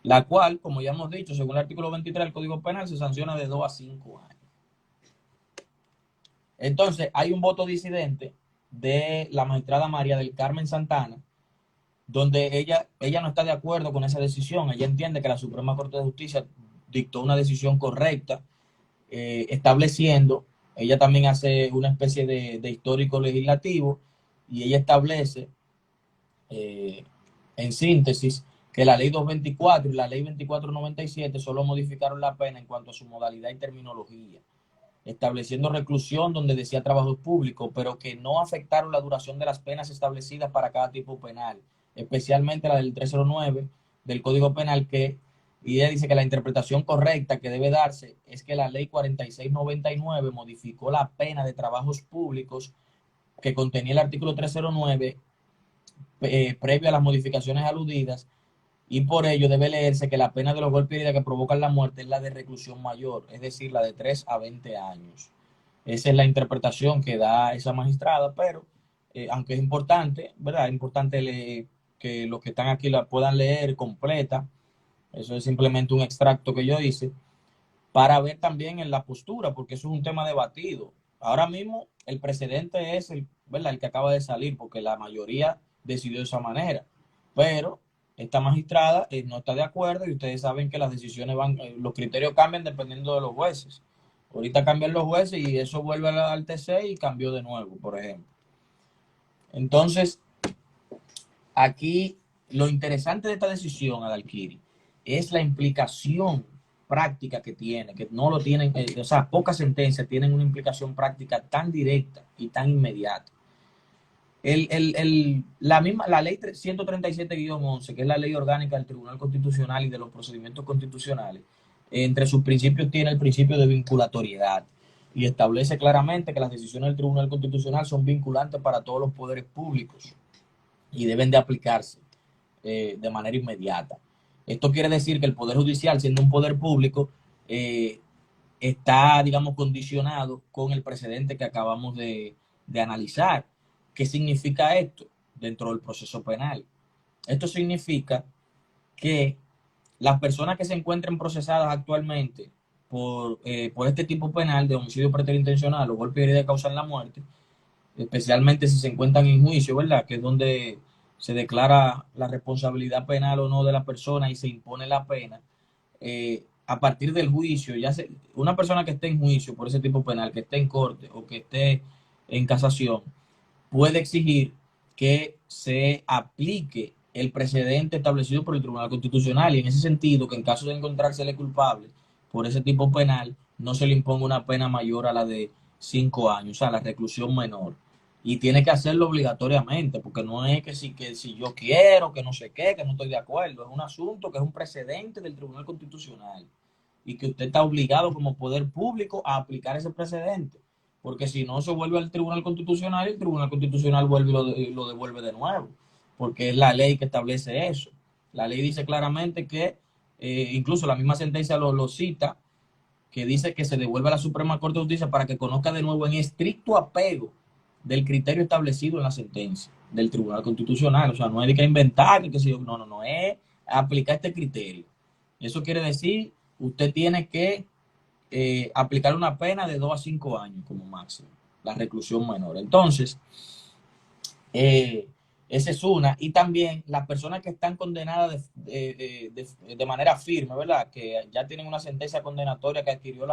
la cual, como ya hemos dicho, según el artículo 23 del Código Penal, se sanciona de 2 a 5 años. Entonces, hay un voto disidente de la magistrada María del Carmen Santana, donde ella no está de acuerdo con esa decisión. Ella entiende que la Suprema Corte de Justicia dictó una decisión correcta, estableciendo, ella también hace una especie de histórico legislativo, y ella establece En síntesis, que la ley 224 y la ley 2497 solo modificaron la pena en cuanto a su modalidad y terminología, estableciendo reclusión donde decía trabajos públicos, pero que no afectaron la duración de las penas establecidas para cada tipo penal, especialmente la del 309 del Código Penal, que y ella dice que la interpretación correcta que debe darse es que la ley 4699 modificó la pena de trabajos públicos que contenía el artículo 309 previo a las modificaciones aludidas, y por ello debe leerse que la pena de los golpes y heridas que provocan la muerte es la de reclusión mayor, es decir, la de 3 a 20 años. Esa es la interpretación que da esa magistrada, pero aunque es importante, ¿verdad? Es importante que los que están aquí la puedan leer completa. Eso es simplemente un extracto que yo hice para ver también en la postura, porque eso es un tema debatido. Ahora mismo el precedente es ¿verdad? El que acaba de salir, porque la mayoría decidió de esa manera. Pero esta magistrada no está de acuerdo y ustedes saben que las decisiones van, los criterios cambian dependiendo de los jueces. Ahorita cambian los jueces y eso vuelve al TC y cambió de nuevo, por ejemplo. Entonces, aquí lo interesante de esta decisión, Adalkiri, es la implicación práctica que tiene, que no lo tienen, o sea, pocas sentencias tienen una implicación práctica tan directa y tan inmediata. La ley 137-11, que es la ley orgánica del Tribunal Constitucional y de los procedimientos constitucionales, entre sus principios tiene el principio de vinculatoriedad y establece claramente que las decisiones del Tribunal Constitucional son vinculantes para todos los poderes públicos y deben de aplicarse de manera inmediata. Esto quiere decir que el Poder Judicial, siendo un poder público, está, digamos, condicionado con el precedente que acabamos de analizar. ¿Qué significa esto dentro del proceso penal? Esto significa que las personas que se encuentren procesadas actualmente por este tipo penal de homicidio preterintencional o golpe de herida que causan la muerte, especialmente si se encuentran en juicio, ¿verdad? Que es donde se declara la responsabilidad penal o no de la persona y se impone la pena. A partir del juicio, una persona que esté en juicio por ese tipo penal, que esté en corte o que esté en casación, puede exigir que se aplique el precedente establecido por el Tribunal Constitucional y en ese sentido que en caso de encontrársele culpable por ese tipo penal no se le imponga una pena mayor a la de 5 años, o sea, la reclusión menor. Y tiene que hacerlo obligatoriamente, porque no es que si yo quiero, que no sé qué, que no estoy de acuerdo. Es un asunto que es un precedente del Tribunal Constitucional y que usted está obligado como poder público a aplicar ese precedente. Porque si no, se vuelve al Tribunal Constitucional y el Tribunal Constitucional vuelve y lo devuelve de nuevo, porque es la ley que establece eso. La ley dice claramente que, incluso la misma sentencia lo cita, que dice que se devuelve a la Suprema Corte de Justicia para que conozca de nuevo en estricto apego del criterio establecido en la sentencia del Tribunal Constitucional. O sea, no es de que inventar, que si no, es aplicar este criterio. Eso quiere decir, usted tiene que aplicar una pena de 2 a 5 años como máximo, la reclusión menor. Entonces, esa es una. Y también las personas que están condenadas de manera firme, ¿verdad? Que ya tienen una sentencia condenatoria que adquirió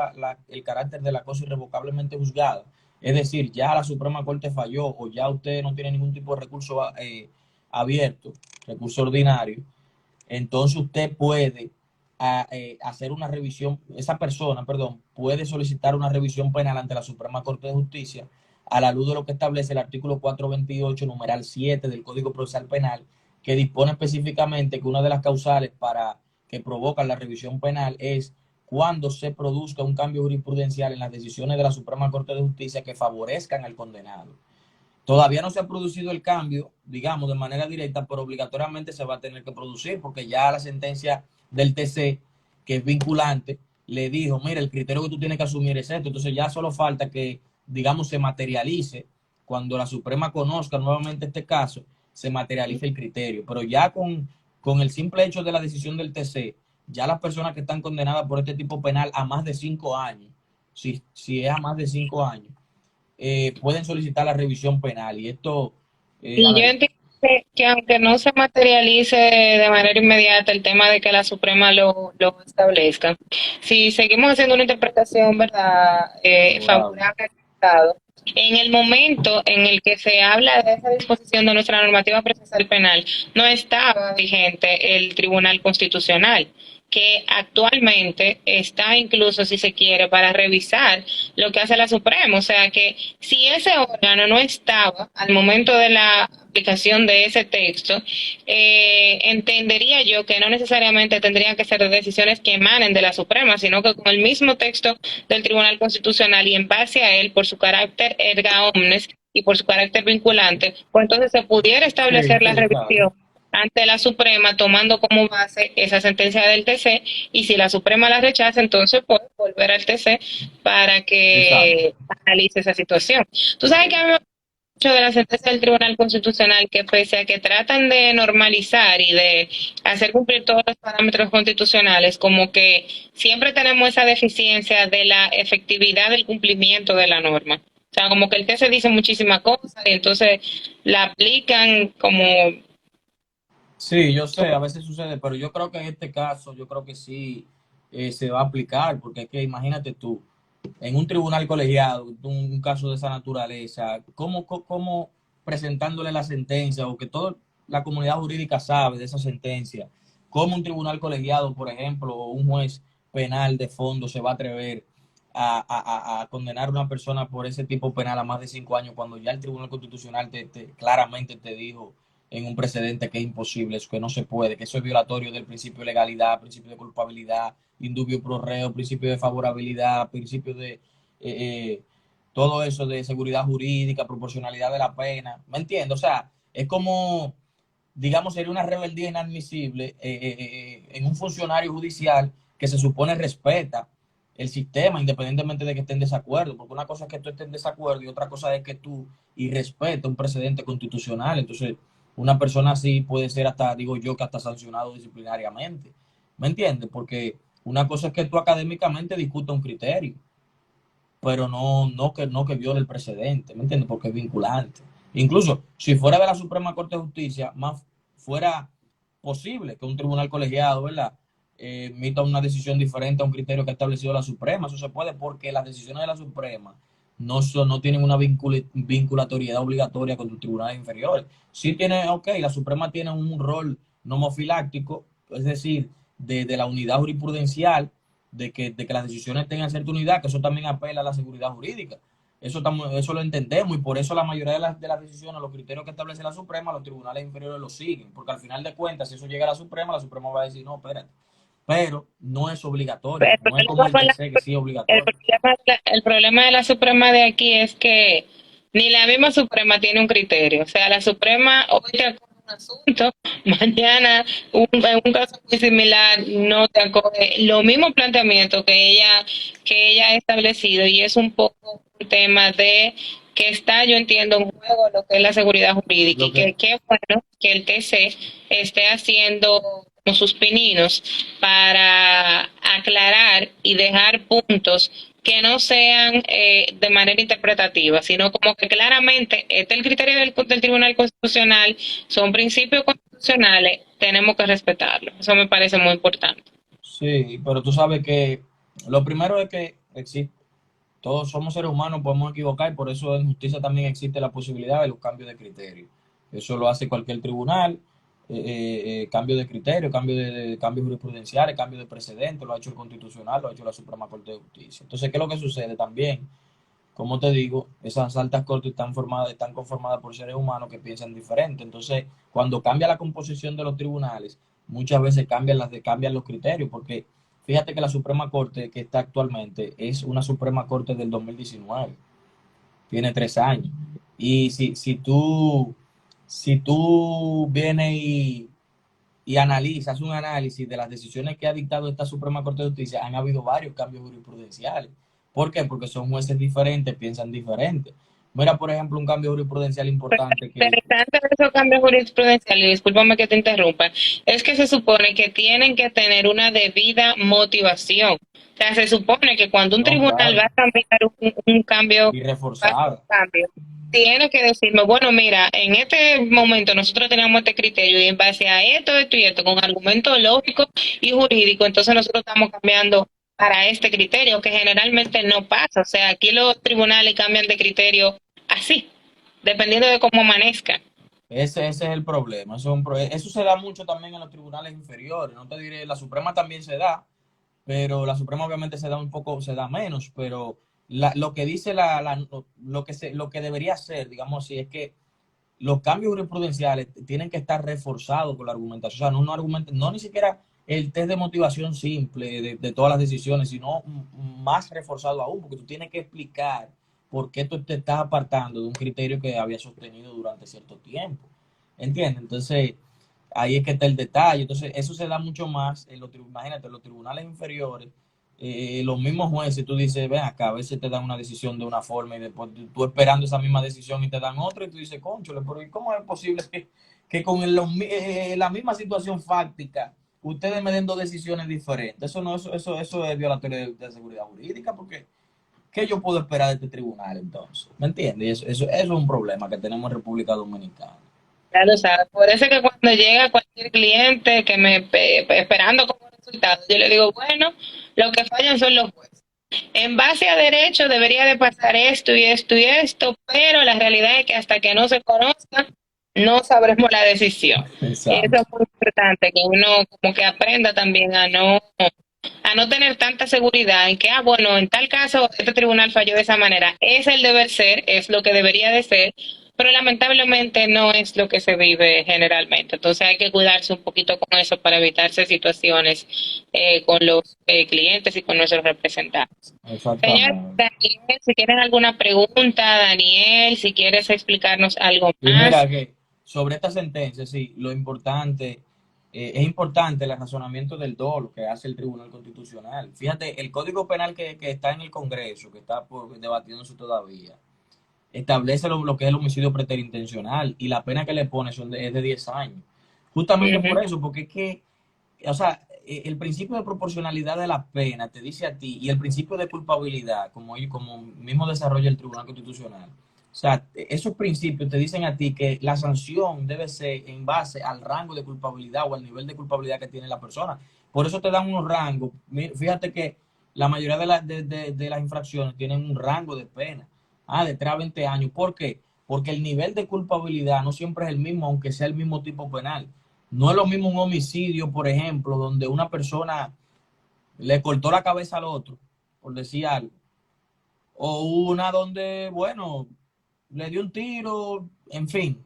el carácter de la cosa irrevocablemente juzgada. Es decir, ya la Suprema Corte falló o ya usted no tiene ningún tipo de recurso abierto, recurso ordinario. Entonces usted puede hacer una revisión, esa persona, perdón, puede solicitar una revisión penal ante la Suprema Corte de Justicia a la luz de lo que establece el artículo 428, numeral 7 del Código Procesal Penal, que dispone específicamente que una de las causales para que provocan la revisión penal es cuando se produzca un cambio jurisprudencial en las decisiones de la Suprema Corte de Justicia que favorezcan al condenado. Todavía no se ha producido el cambio, digamos, de manera directa, pero obligatoriamente se va a tener que producir porque ya la sentencia del TC, que es vinculante, le dijo, mira, el criterio que tú tienes que asumir es esto. Entonces ya solo falta que, digamos, se materialice, cuando la Suprema conozca nuevamente este caso, se materialice el criterio. Pero ya con el simple hecho de la decisión del TC, ya las personas que están condenadas por este tipo penal a más de 5 años, si es a más de 5 años, pueden solicitar la revisión penal. Y esto, Y yo entiendo que aunque no se materialice de manera inmediata el tema de que la Suprema lo establezca, si seguimos haciendo una interpretación, ¿verdad?, wow. favorable al Estado, En el momento en el que se habla de esa disposición de nuestra normativa procesal penal, no estaba vigente el Tribunal Constitucional, que actualmente está incluso, si se quiere, para revisar lo que hace la Suprema. O sea que si ese órgano no estaba al momento de la aplicación de ese texto, entendería yo que no necesariamente tendrían que ser decisiones que emanen de la Suprema, sino que con el mismo texto del Tribunal Constitucional y en base a él, por su carácter erga omnes y por su carácter vinculante, pues entonces se pudiera Sí, establecer la sí, claro. revisión ante la Suprema tomando como base esa sentencia del TC, y si la Suprema la rechaza, entonces puede volver al TC para Exacto. que analice esa situación. Tú sabes que a mí me mucho de la sentencia del Tribunal Constitucional, que pese a que tratan de normalizar y de hacer cumplir todos los parámetros constitucionales, como que siempre tenemos esa deficiencia de la efectividad del cumplimiento de la norma. O sea, como que el TC dice muchísimas cosas y entonces la aplican como... Sí, yo sé, a veces sucede, pero yo creo que en este caso, yo creo que sí se va a aplicar, porque es que imagínate tú, en un tribunal colegiado, un caso de esa naturaleza, ¿cómo presentándole la sentencia o que toda la comunidad jurídica sabe de esa sentencia? ¿Cómo un tribunal colegiado, por ejemplo, o un juez penal de fondo se va a atrever a condenar a una persona por ese tipo penal a más de 5 años cuando ya el Tribunal Constitucional claramente te dijo en un precedente que es imposible, eso que no se puede, que eso es violatorio del principio de legalidad, principio de culpabilidad, indubio pro reo, principio de favorabilidad, principio de todo eso de seguridad jurídica, proporcionalidad de la pena, ¿me entiendes? O sea, es como, digamos, sería una rebeldía inadmisible en un funcionario judicial que se supone respeta el sistema, independientemente de que esté en desacuerdo, porque una cosa es que tú estés en desacuerdo y otra cosa es que tú y respeta un precedente constitucional. Entonces, una persona así puede ser hasta, digo yo, que hasta sancionado disciplinariamente. ¿Me entiendes? Porque una cosa es que tú académicamente discutas un criterio, pero no que viole el precedente, ¿me entiendes? Porque es vinculante. Incluso si fuera de la Suprema Corte de Justicia, más fuera posible que un tribunal colegiado, ¿verdad? Emita una decisión diferente a un criterio que ha establecido la Suprema. Eso se puede porque las decisiones de la Suprema no tienen una vinculatoriedad obligatoria con los tribunales inferiores. Sí tiene, ok, la Suprema tiene un rol nomofiláctico, es decir, de la unidad jurisprudencial, de que las decisiones tengan cierta unidad, que eso también apela a la seguridad jurídica. Eso lo entendemos y por eso la mayoría de las decisiones, los criterios que establece la Suprema, los tribunales inferiores los siguen, porque al final de cuentas, si eso llega a la Suprema va a decir, no, espérate, pero no es obligatorio, El no es como el TC que sí es obligatorio. el problema de la Suprema de aquí es que ni la misma Suprema tiene un criterio. O sea, la Suprema hoy te acoge un asunto, mañana en un caso muy similar no te acoge lo mismo planteamiento que ella ha establecido, y es un poco un tema de que está, yo entiendo, en juego lo que es la seguridad jurídica, Lo y que que, qué bueno que el TC esté haciendo como sus pininos para aclarar y dejar puntos que no sean de manera interpretativa, sino como que claramente este es el criterio del Tribunal Constitucional, son principios constitucionales, tenemos que respetarlo. Eso me parece muy importante. sí, pero tú sabes que lo primero es que existe, todos somos seres humanos, podemos equivocar, y por eso en justicia también existe la posibilidad de los cambios de criterio. Eso lo hace cualquier tribunal, cambio de criterio, de cambios jurisprudenciales, cambio de precedente, lo ha hecho el Constitucional, lo ha hecho la Suprema Corte de Justicia. Entonces, ¿qué es lo que sucede también? Como te digo, esas altas cortes están conformadas por seres humanos que piensan diferente. Entonces, cuando cambia la composición de los tribunales, muchas veces cambian los criterios, porque fíjate que la Suprema Corte que está actualmente es una Suprema Corte del 2019, tiene 3 años. Y si tú vienes y analizas un análisis de las decisiones que ha dictado esta Suprema Corte de Justicia, han habido varios cambios jurisprudenciales. ¿Por qué? Porque son jueces diferentes, piensan diferente. Mira, por ejemplo, un cambio jurisprudencial importante que, Interesante de esos cambios jurisprudenciales, y discúlpame que te interrumpa, es que se supone que tienen que tener una debida motivación. O sea, se supone que cuando un no, tribunal va claro, a cambiar un cambio, y va a hacer un reforzada. cambio, tiene que decirme, bueno, mira, en este momento nosotros teníamos este criterio y en base a esto, esto y esto, con argumentos lógicos y jurídicos, entonces nosotros estamos cambiando para este criterio, que generalmente no pasa. O sea, aquí los tribunales cambian de criterio así, dependiendo de cómo amanezca. Ese es el problema. Eso se da mucho también en los tribunales inferiores. No te diré, la Suprema también se da, pero la Suprema obviamente se da un poco, se da menos, pero lo que dice lo que debería ser, digamos así, es que los cambios jurisprudenciales tienen que estar reforzados con la argumentación. O sea, no argumenten, no ni siquiera el test de motivación simple de todas las decisiones, sino más reforzado aún, porque tú tienes que explicar por qué tú te estás apartando de un criterio que había sostenido durante cierto tiempo. ¿Entiendes? Entonces, ahí es que está el detalle. Entonces, eso se da mucho más en imagínate, en los tribunales inferiores, los mismos jueces, tú dices, ven acá, a veces te dan una decisión de una forma y después tú esperando esa misma decisión y te dan otra y tú dices, cónchole, pero ¿y cómo es posible que con la misma situación fáctica ustedes me den dos decisiones diferentes? Eso no, eso es violatorio de seguridad jurídica, porque ¿qué yo puedo esperar de este tribunal entonces? ¿Me entiendes? Eso es un problema que tenemos en República Dominicana. Ya lo sabes. Por eso es que cuando llega cualquier cliente que me esperando como resultado, yo le digo, bueno, lo que fallan son los jueces. En base a derecho debería de pasar esto y esto y esto, pero la realidad es que hasta que no se conozca, no sabremos la decisión. Eso es Exacto. muy importante, que uno como que aprenda también a no tener tanta seguridad en que, ah, bueno, en tal caso este tribunal falló de esa manera. Es el deber ser, es lo que debería de ser, pero lamentablemente no es lo que se vive generalmente. Entonces hay que cuidarse un poquito con eso para evitarse situaciones con los clientes y con nuestros representantes. Señor Exactamente. Daniel, si tienes alguna pregunta, Daniel, si quieres explicarnos algo Y más. mira que sobre esta sentencia, sí, lo importante, es importante el razonamiento del dolo que hace el Tribunal Constitucional. Fíjate, el Código Penal que está en el Congreso, que está debatiéndose todavía, establece lo que es el homicidio preterintencional y la pena que le pone es de 10 años. Justamente Ujú. por eso, porque es que, o sea, el principio de proporcionalidad de la pena te dice a ti y el principio de culpabilidad, como mismo desarrolla el Tribunal Constitucional. O sea, esos principios te dicen a ti que la sanción debe ser en base al rango de culpabilidad o al nivel de culpabilidad que tiene la persona. Por eso te dan unos rangos. Fíjate que la mayoría de las infracciones tienen un rango de pena. De 3 a 20 años. ¿Por qué? Porque el nivel de culpabilidad no siempre es el mismo, aunque sea el mismo tipo penal. No es lo mismo un homicidio, por ejemplo, donde una persona le cortó la cabeza al otro, por decir algo, o una donde, bueno, le dio un tiro, en fin.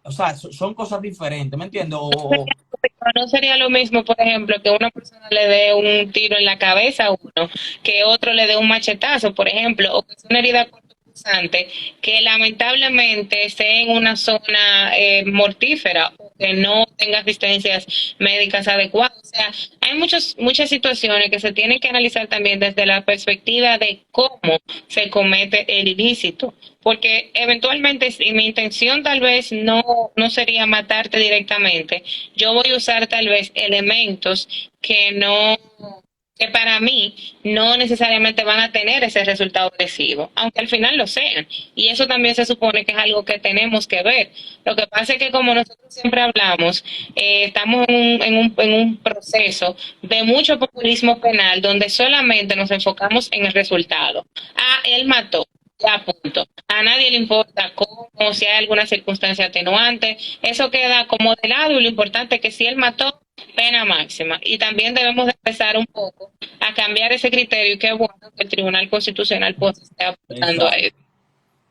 O sea, son cosas diferentes, ¿me entiendes? No sería lo mismo, por ejemplo, que una persona le dé un tiro en la cabeza a uno, que otro le dé un machetazo, por ejemplo, o que sea una herida cortopunzante, que lamentablemente esté en una zona mortífera o que no tenga asistencias médicas adecuadas. O sea, hay muchas situaciones que se tienen que analizar también desde la perspectiva de cómo se comete el ilícito, porque eventualmente si mi intención tal vez no sería matarte directamente, yo voy a usar tal vez elementos que no, que para mí no necesariamente van a tener ese resultado lesivo, aunque al final lo sean. Y eso también se supone que es algo que tenemos que ver. Lo que pasa es que como nosotros siempre hablamos, estamos en un proceso de mucho populismo penal donde solamente nos enfocamos en el resultado. Ah, él mató. Ya, punto. A nadie le importa cómo, si hay alguna circunstancia atenuante. Eso queda como de lado y lo importante es que si él mató, pena máxima. Y también debemos de empezar un poco a cambiar ese criterio y qué bueno que el Tribunal Constitucional pues esté apuntando a Exacto, eso.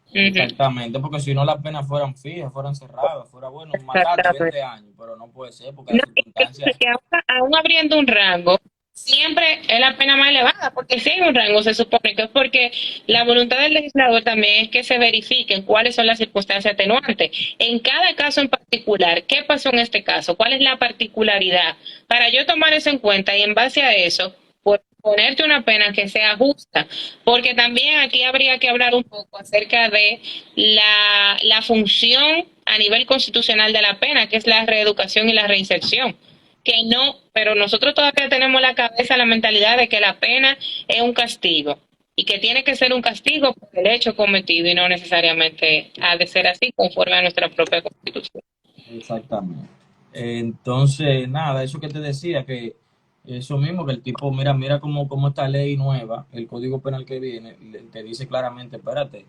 Ujú. exactamente, porque si no las penas fueran fijas, fueran cerradas, fuera bueno, matarte Exactamente. 20 años, pero no puede ser porque No, las circunstancias. que aún abriendo un rango, siempre es la pena más elevada, porque si hay un rango, se supone que es porque la voluntad del legislador también es que se verifiquen cuáles son las circunstancias atenuantes. En cada caso en particular, ¿qué pasó en este caso? ¿Cuál es la particularidad? Para yo tomar eso en cuenta y en base a eso, pues, ponerte una pena que sea justa, porque también aquí habría que hablar un poco acerca de la función a nivel constitucional de la pena, que es la reeducación y la reinserción. Que no, pero nosotros todavía tenemos la cabeza, la mentalidad de que la pena es un castigo y que tiene que ser un castigo por el hecho cometido y no necesariamente ha de ser así conforme a nuestra propia constitución. Exactamente. Entonces, nada, eso que te decía, que Eso mismo, que el tipo, mira cómo esta ley nueva, el código penal que viene, te dice claramente, espérate,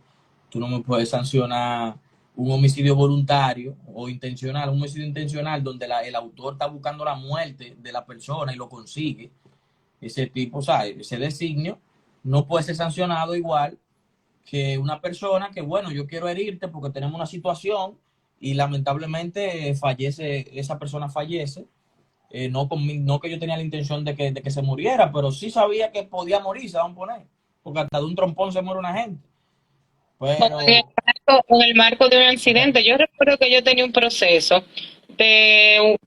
tú no me puedes sancionar un homicidio voluntario o intencional, un homicidio intencional donde el autor está buscando la muerte de la persona y lo consigue. Ese tipo, o sea, ese designio no puede ser sancionado igual que una persona que, bueno, yo quiero herirte porque tenemos una situación y lamentablemente fallece, esa persona fallece. No que yo tenía la intención de que se muriera, pero sí sabía que podía morirse, vamos a poner, porque hasta de un trompón se muere una gente. O Pero, en el marco de un accidente. Yo recuerdo que yo tenía un proceso en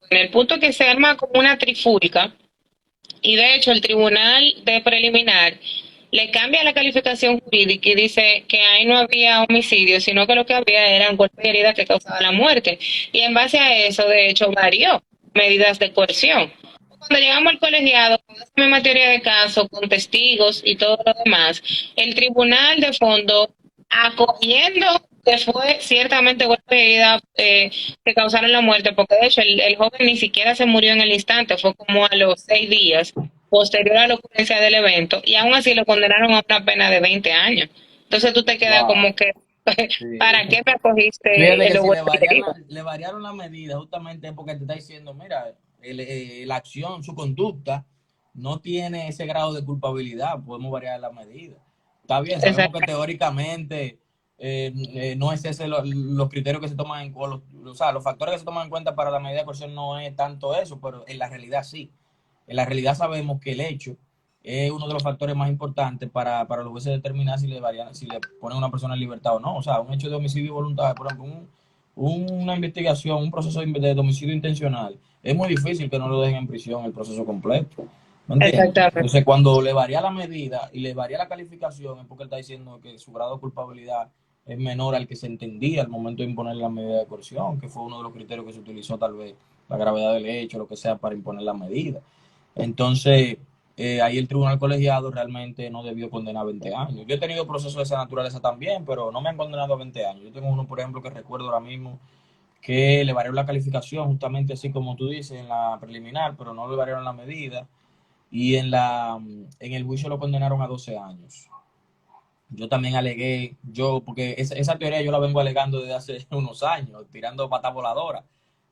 el punto que se arma como una trifulca, y de hecho el tribunal de preliminar le cambia la calificación jurídica y dice que ahí no había homicidio, sino que lo que había eran golpes y heridas que causaban la muerte. Y en base a eso, de hecho, varió medidas de coerción. Cuando llegamos al colegiado, con esa misma teoría de caso, con testigos y todo lo demás, el tribunal de fondo, acogiendo que fue ciertamente golpe de herida que causaron la muerte, porque de hecho el joven ni siquiera se murió en el instante, fue como a los 6 días posterior a la ocurrencia del evento, y aún así lo condenaron a una pena de 20 años. Entonces tú te quedas wow, como que, sí. ¿para qué me acogiste Fíjate en que los si golpes y heridas? le variaron la medida, justamente porque te está diciendo, mira, la acción, su conducta, no tiene ese grado de culpabilidad, podemos variar la medida. Está bien, sabemos que Exacto. teóricamente no es ese los criterios que se toman en cuenta, o sea, los factores que se toman en cuenta para la medida de coerción no es tanto eso, pero en la realidad sí. En la realidad sabemos que el hecho es uno de los factores más importantes para los jueces determinar si le ponen a una persona en libertad o no. O sea, un hecho de homicidio voluntario, por ejemplo, una investigación, un proceso de homicidio intencional, es muy difícil que no lo dejen en prisión el proceso completo. ¿Me entiendes? Exactamente. Entonces, cuando le varía la medida y le varía la calificación, es porque él está diciendo que su grado de culpabilidad es menor al que se entendía al momento de imponer la medida de coerción, que fue uno de los criterios que se utilizó, tal vez la gravedad del hecho, lo que sea, para imponer la medida. Entonces, ahí el tribunal colegiado realmente no debió condenar a 20 años. Yo he tenido procesos de esa naturaleza también, pero no me han condenado a 20 años. Yo tengo uno, por ejemplo, que recuerdo ahora mismo, que le variaron la calificación, justamente así como tú dices, en la preliminar, pero no le variaron la medida. Y en el juicio lo condenaron a 12 años. Yo también alegué, porque esa teoría yo la vengo alegando desde hace unos años, tirando pata voladora,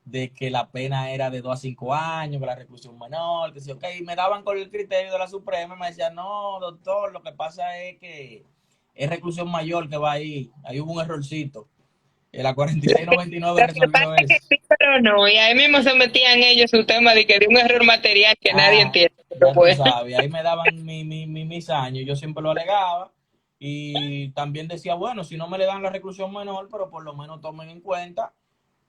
de que la pena era de 2 a 5 años, que la reclusión menor, que sí, ok, me daban con el criterio de la Suprema y me decían, no, doctor, lo que pasa es que es reclusión mayor que va ahí, ahí hubo un errorcito. La 4699 Lo que pasa resolvió es que eso. sí, pero no, y ahí mismo se metían ellos su tema de que de un error material que nadie Ah, entiende, pero ya tú bueno. sabes, ahí me daban mis años, yo siempre lo alegaba y también decía, bueno, si no me le dan la reclusión menor, pero por lo menos tomen en cuenta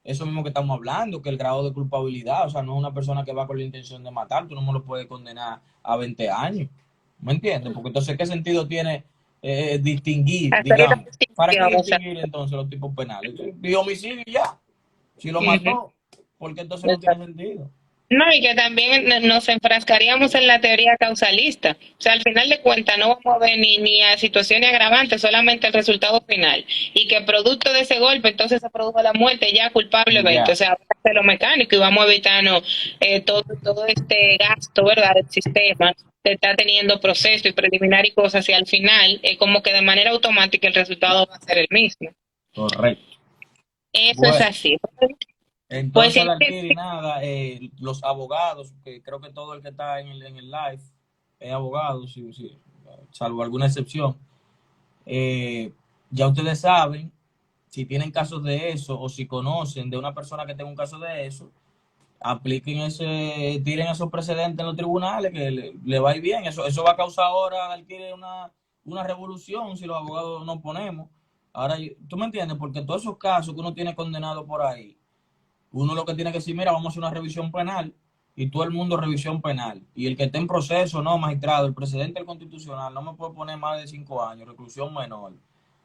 eso mismo que estamos hablando, que el grado de culpabilidad, o sea, no es una persona que va con la intención de matar, tú no me lo puedes condenar a 20 años, ¿me entiendes? Porque entonces, ¿qué sentido tiene distinguir, Hacer la digamos? ¿Para qué distinción, o sea, distinguir entonces los tipos penales? Y homicidio y ya, si lo ujú, mató, porque entonces no tiene exacto. sentido. No, y que también nos enfrascaríamos en la teoría causalista. O sea, al final de cuentas no vamos a ver ni a situaciones agravantes, solamente el resultado final. Y que producto de ese golpe entonces se produjo la muerte ya Y culpablemente. O ya, sea, vamos a hacer lo mecánico y vamos a evitarnos todo este gasto, ¿verdad?, del sistema de estar teniendo proceso y preliminar y cosas, y al final como que de manera automática el resultado va a ser el mismo. correcto. Eso es Bueno, así. Pues entonces, sí, Dalkiri, nada, los abogados, que creo que todo el que está en el live es abogado, sí, sí, salvo alguna excepción. Eh, ya ustedes saben, si tienen casos de eso o si conocen de una persona que tenga un caso de eso, apliquen tiren esos precedentes en los tribunales que le va a ir bien. Eso va a causar ahora, Dalkiri, una revolución si los abogados nos ponemos. Ahora, tú me entiendes, porque todos esos casos que uno tiene condenado por ahí, uno lo que tiene que decir, mira, vamos a hacer una revisión penal y todo el mundo revisión penal. Y el que esté en proceso, no, magistrado, el presidente del constitucional no me puede poner más de 5 años, reclusión menor.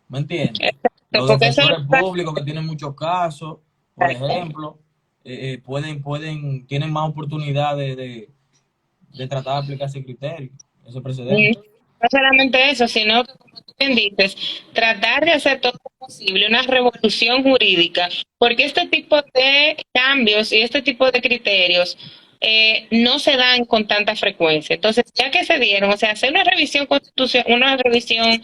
¿Me entiendes? Los porque eso es defensores lo públicos que tienen muchos casos, por ejemplo, tienen más oportunidad de tratar de aplicar ese criterio, ese precedente. no solamente eso, sino que, como tú bien dices, tratar de hacer todo lo posible, una revolución jurídica, porque este tipo de cambios y este tipo de criterios no se dan con tanta frecuencia. Entonces, ya que se dieron, o sea, hacer una revisión constitucional, una revisión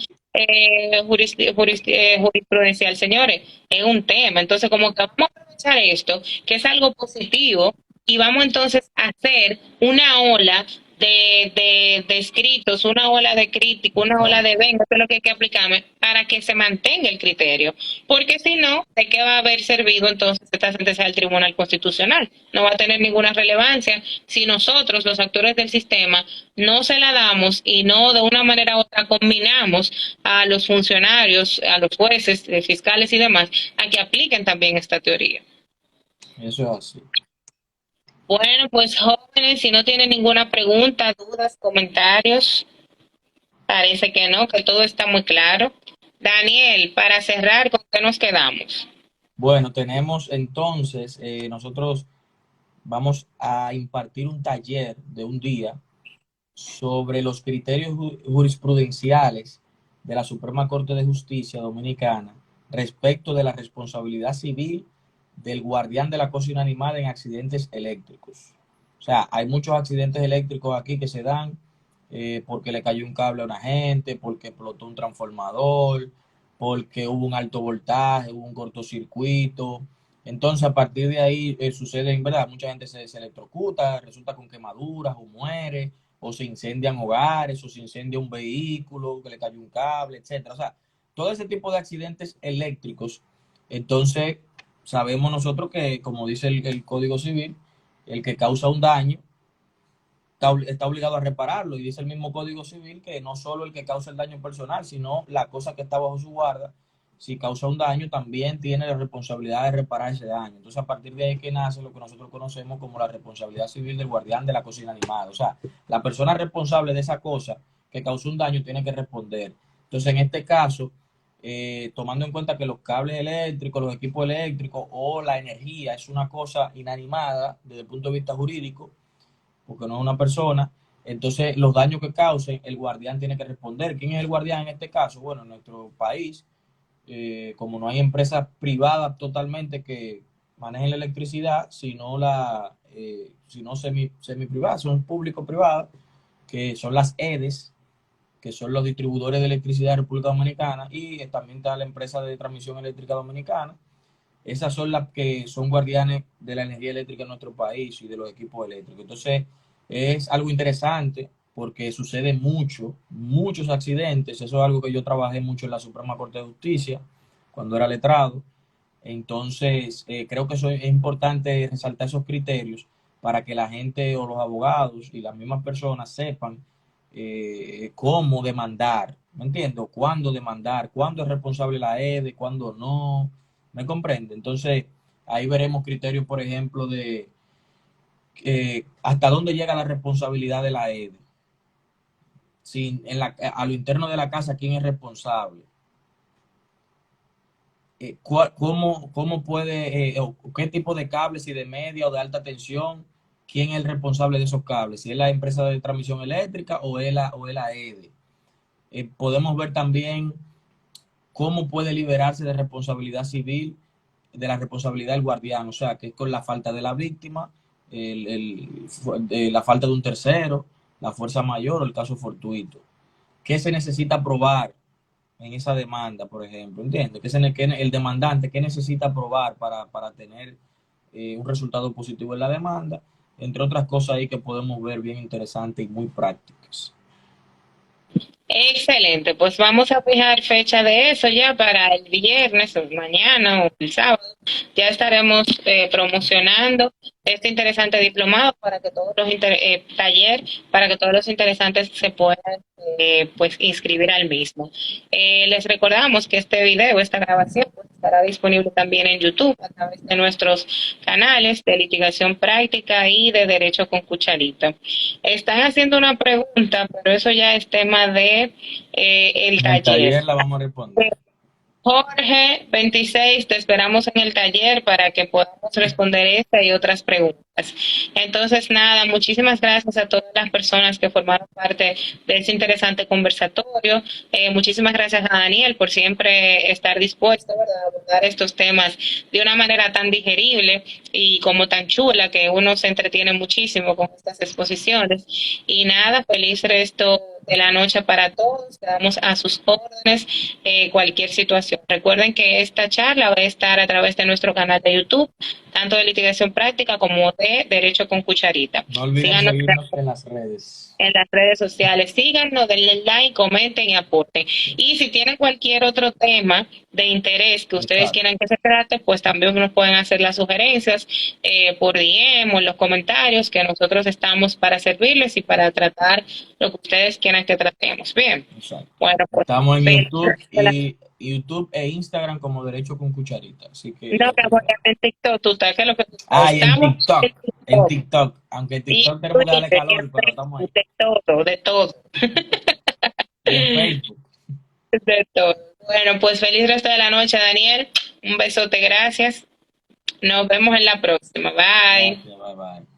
jurisprudencial, señores, es un tema. Entonces, como que vamos a aprovechar esto, que es algo positivo, y vamos entonces a hacer una ola de escritos, una ola de crítico, una ola Exacto. de venga, esto es lo que hay que aplicarme para que se mantenga el criterio. Porque si no, ¿de qué va a haber servido entonces esta sentencia del Tribunal Constitucional? No va a tener ninguna relevancia si nosotros, los actores del sistema, no se la damos y no de una manera u otra combinamos a los funcionarios, a los jueces, fiscales y demás, a que apliquen también esta teoría. Eso es así. Bueno, pues jóvenes, si no tienen ninguna pregunta, dudas, comentarios, parece que no, que todo está muy claro. Daniel, para cerrar, ¿con qué nos quedamos? Bueno, tenemos entonces, nosotros vamos a impartir un taller de un día sobre los criterios jurisprudenciales de la Suprema Corte de Justicia Dominicana respecto de la responsabilidad civil del guardián de la cosa inanimada en accidentes eléctricos. O sea, hay muchos accidentes eléctricos aquí que se dan porque le cayó un cable a una gente, porque explotó un transformador, porque hubo un alto voltaje, hubo un cortocircuito. Entonces, a partir de ahí sucede, en verdad, mucha gente se electrocuta, resulta con quemaduras o muere, o se incendian hogares, o se incendia un vehículo, que le cayó un cable, etcétera. O sea, todo ese tipo de accidentes eléctricos. Entonces, sabemos nosotros que, como dice el Código Civil, el que causa un daño está obligado a repararlo. Y dice el mismo Código Civil que no solo el que causa el daño personal, sino la cosa que está bajo su guarda, si causa un daño, también tiene la responsabilidad de reparar ese daño. Entonces, a partir de ahí que nace lo que nosotros conocemos como la responsabilidad civil del guardián de la cosa inanimada. O sea, la persona responsable de esa cosa que causó un daño tiene que responder. Entonces, en este caso, tomando en cuenta que los cables eléctricos, los equipos eléctricos o la energía es una cosa inanimada desde el punto de vista jurídico, porque no es una persona, entonces los daños que causen, el guardián tiene que responder. ¿Quién es el guardián en este caso? Bueno, en nuestro país, como no hay empresas privadas totalmente que manejen la electricidad, sino semi privadas, son público privadas, que son las EDES, que son los distribuidores de electricidad de República Dominicana, y también está la empresa de transmisión eléctrica dominicana. Esas son las que son guardianes de la energía eléctrica en nuestro país y de los equipos eléctricos. Entonces, es algo interesante porque sucede muchos accidentes. Eso es algo que yo trabajé mucho en la Suprema Corte de Justicia cuando era letrado. Entonces, creo que eso es importante resaltar esos criterios para que la gente o los abogados y las mismas personas sepan cómo demandar, ¿me entiendo? ¿Cuándo demandar? ¿Cuándo es responsable la EDE? ¿Cuándo no? ¿Me comprende? Entonces, ahí veremos criterios, por ejemplo, de hasta dónde llega la responsabilidad de la EDE. Si a lo interno de la casa, ¿quién es responsable? ¿Cómo puede, qué tipo de cables, si de media o de alta tensión, quién es el responsable de esos cables? Si es la empresa de transmisión eléctrica o es la EDE. Podemos ver también cómo puede liberarse de responsabilidad civil, de la responsabilidad del guardián, o sea, que es con la falta de la víctima, la falta de un tercero, la fuerza mayor o el caso fortuito. ¿Qué se necesita probar en esa demanda, por ejemplo? ¿Entiendes? Que el demandante, ¿qué necesita probar para tener un resultado positivo en la demanda? Entre otras cosas ahí que podemos ver bien interesantes y muy prácticas. Excelente, pues vamos a fijar fecha de eso ya para el viernes o mañana o el sábado. Ya estaremos promocionando este interesante diplomado para que todos los taller para que todos los interesantes se puedan pues inscribir al mismo. Les recordamos que este video, esta grabación, pues, estará disponible también en YouTube a través de nuestros canales de litigación práctica y de derecho con cucharita. Están haciendo una pregunta, pero eso ya es tema de el En el taller. taller la vamos a responder. Jorge 26, te esperamos en el taller para que podamos responder esta y otras preguntas. Entonces, nada, muchísimas gracias a todas las personas que formaron parte de este interesante conversatorio. Muchísimas gracias a Daniel por siempre estar dispuesto, ¿verdad?, a abordar estos temas de una manera tan digerible y como tan chula que uno se entretiene muchísimo con estas exposiciones. Y nada, feliz resto de la noche para todos. Quedamos a sus órdenes cualquier situación. Recuerden que esta charla va a estar a través de nuestro canal de YouTube, tanto de litigación práctica como de Derecho con Cucharita. No olviden Síganos seguirnos en las redes. en las redes sociales, síganos, denle like, comenten y aporten. Y si tienen cualquier otro tema de interés que ustedes Exacto. quieran que se trate, pues también nos pueden hacer las sugerencias por DM o en los comentarios, que nosotros estamos para servirles y para tratar lo que ustedes quieran que tratemos. Bien, Exacto. bueno, pues Estamos en feliz YouTube y YouTube e Instagram como Derecho con Cucharita. Así que no, ya mi tú amor, sabes. en TikTok, tú sabes que lo que Y en estamos en TikTok. En TikTok TikTok. Aunque en y en TikTok tenemos que darle Twitter y en calor, pero estamos Facebook, ahí. de todo, de todo, Y en Facebook. de todo. Bueno, pues feliz resto de la noche, Daniel. Un besote, gracias. Nos vemos en la próxima. Bye. Gracias. Bye bye.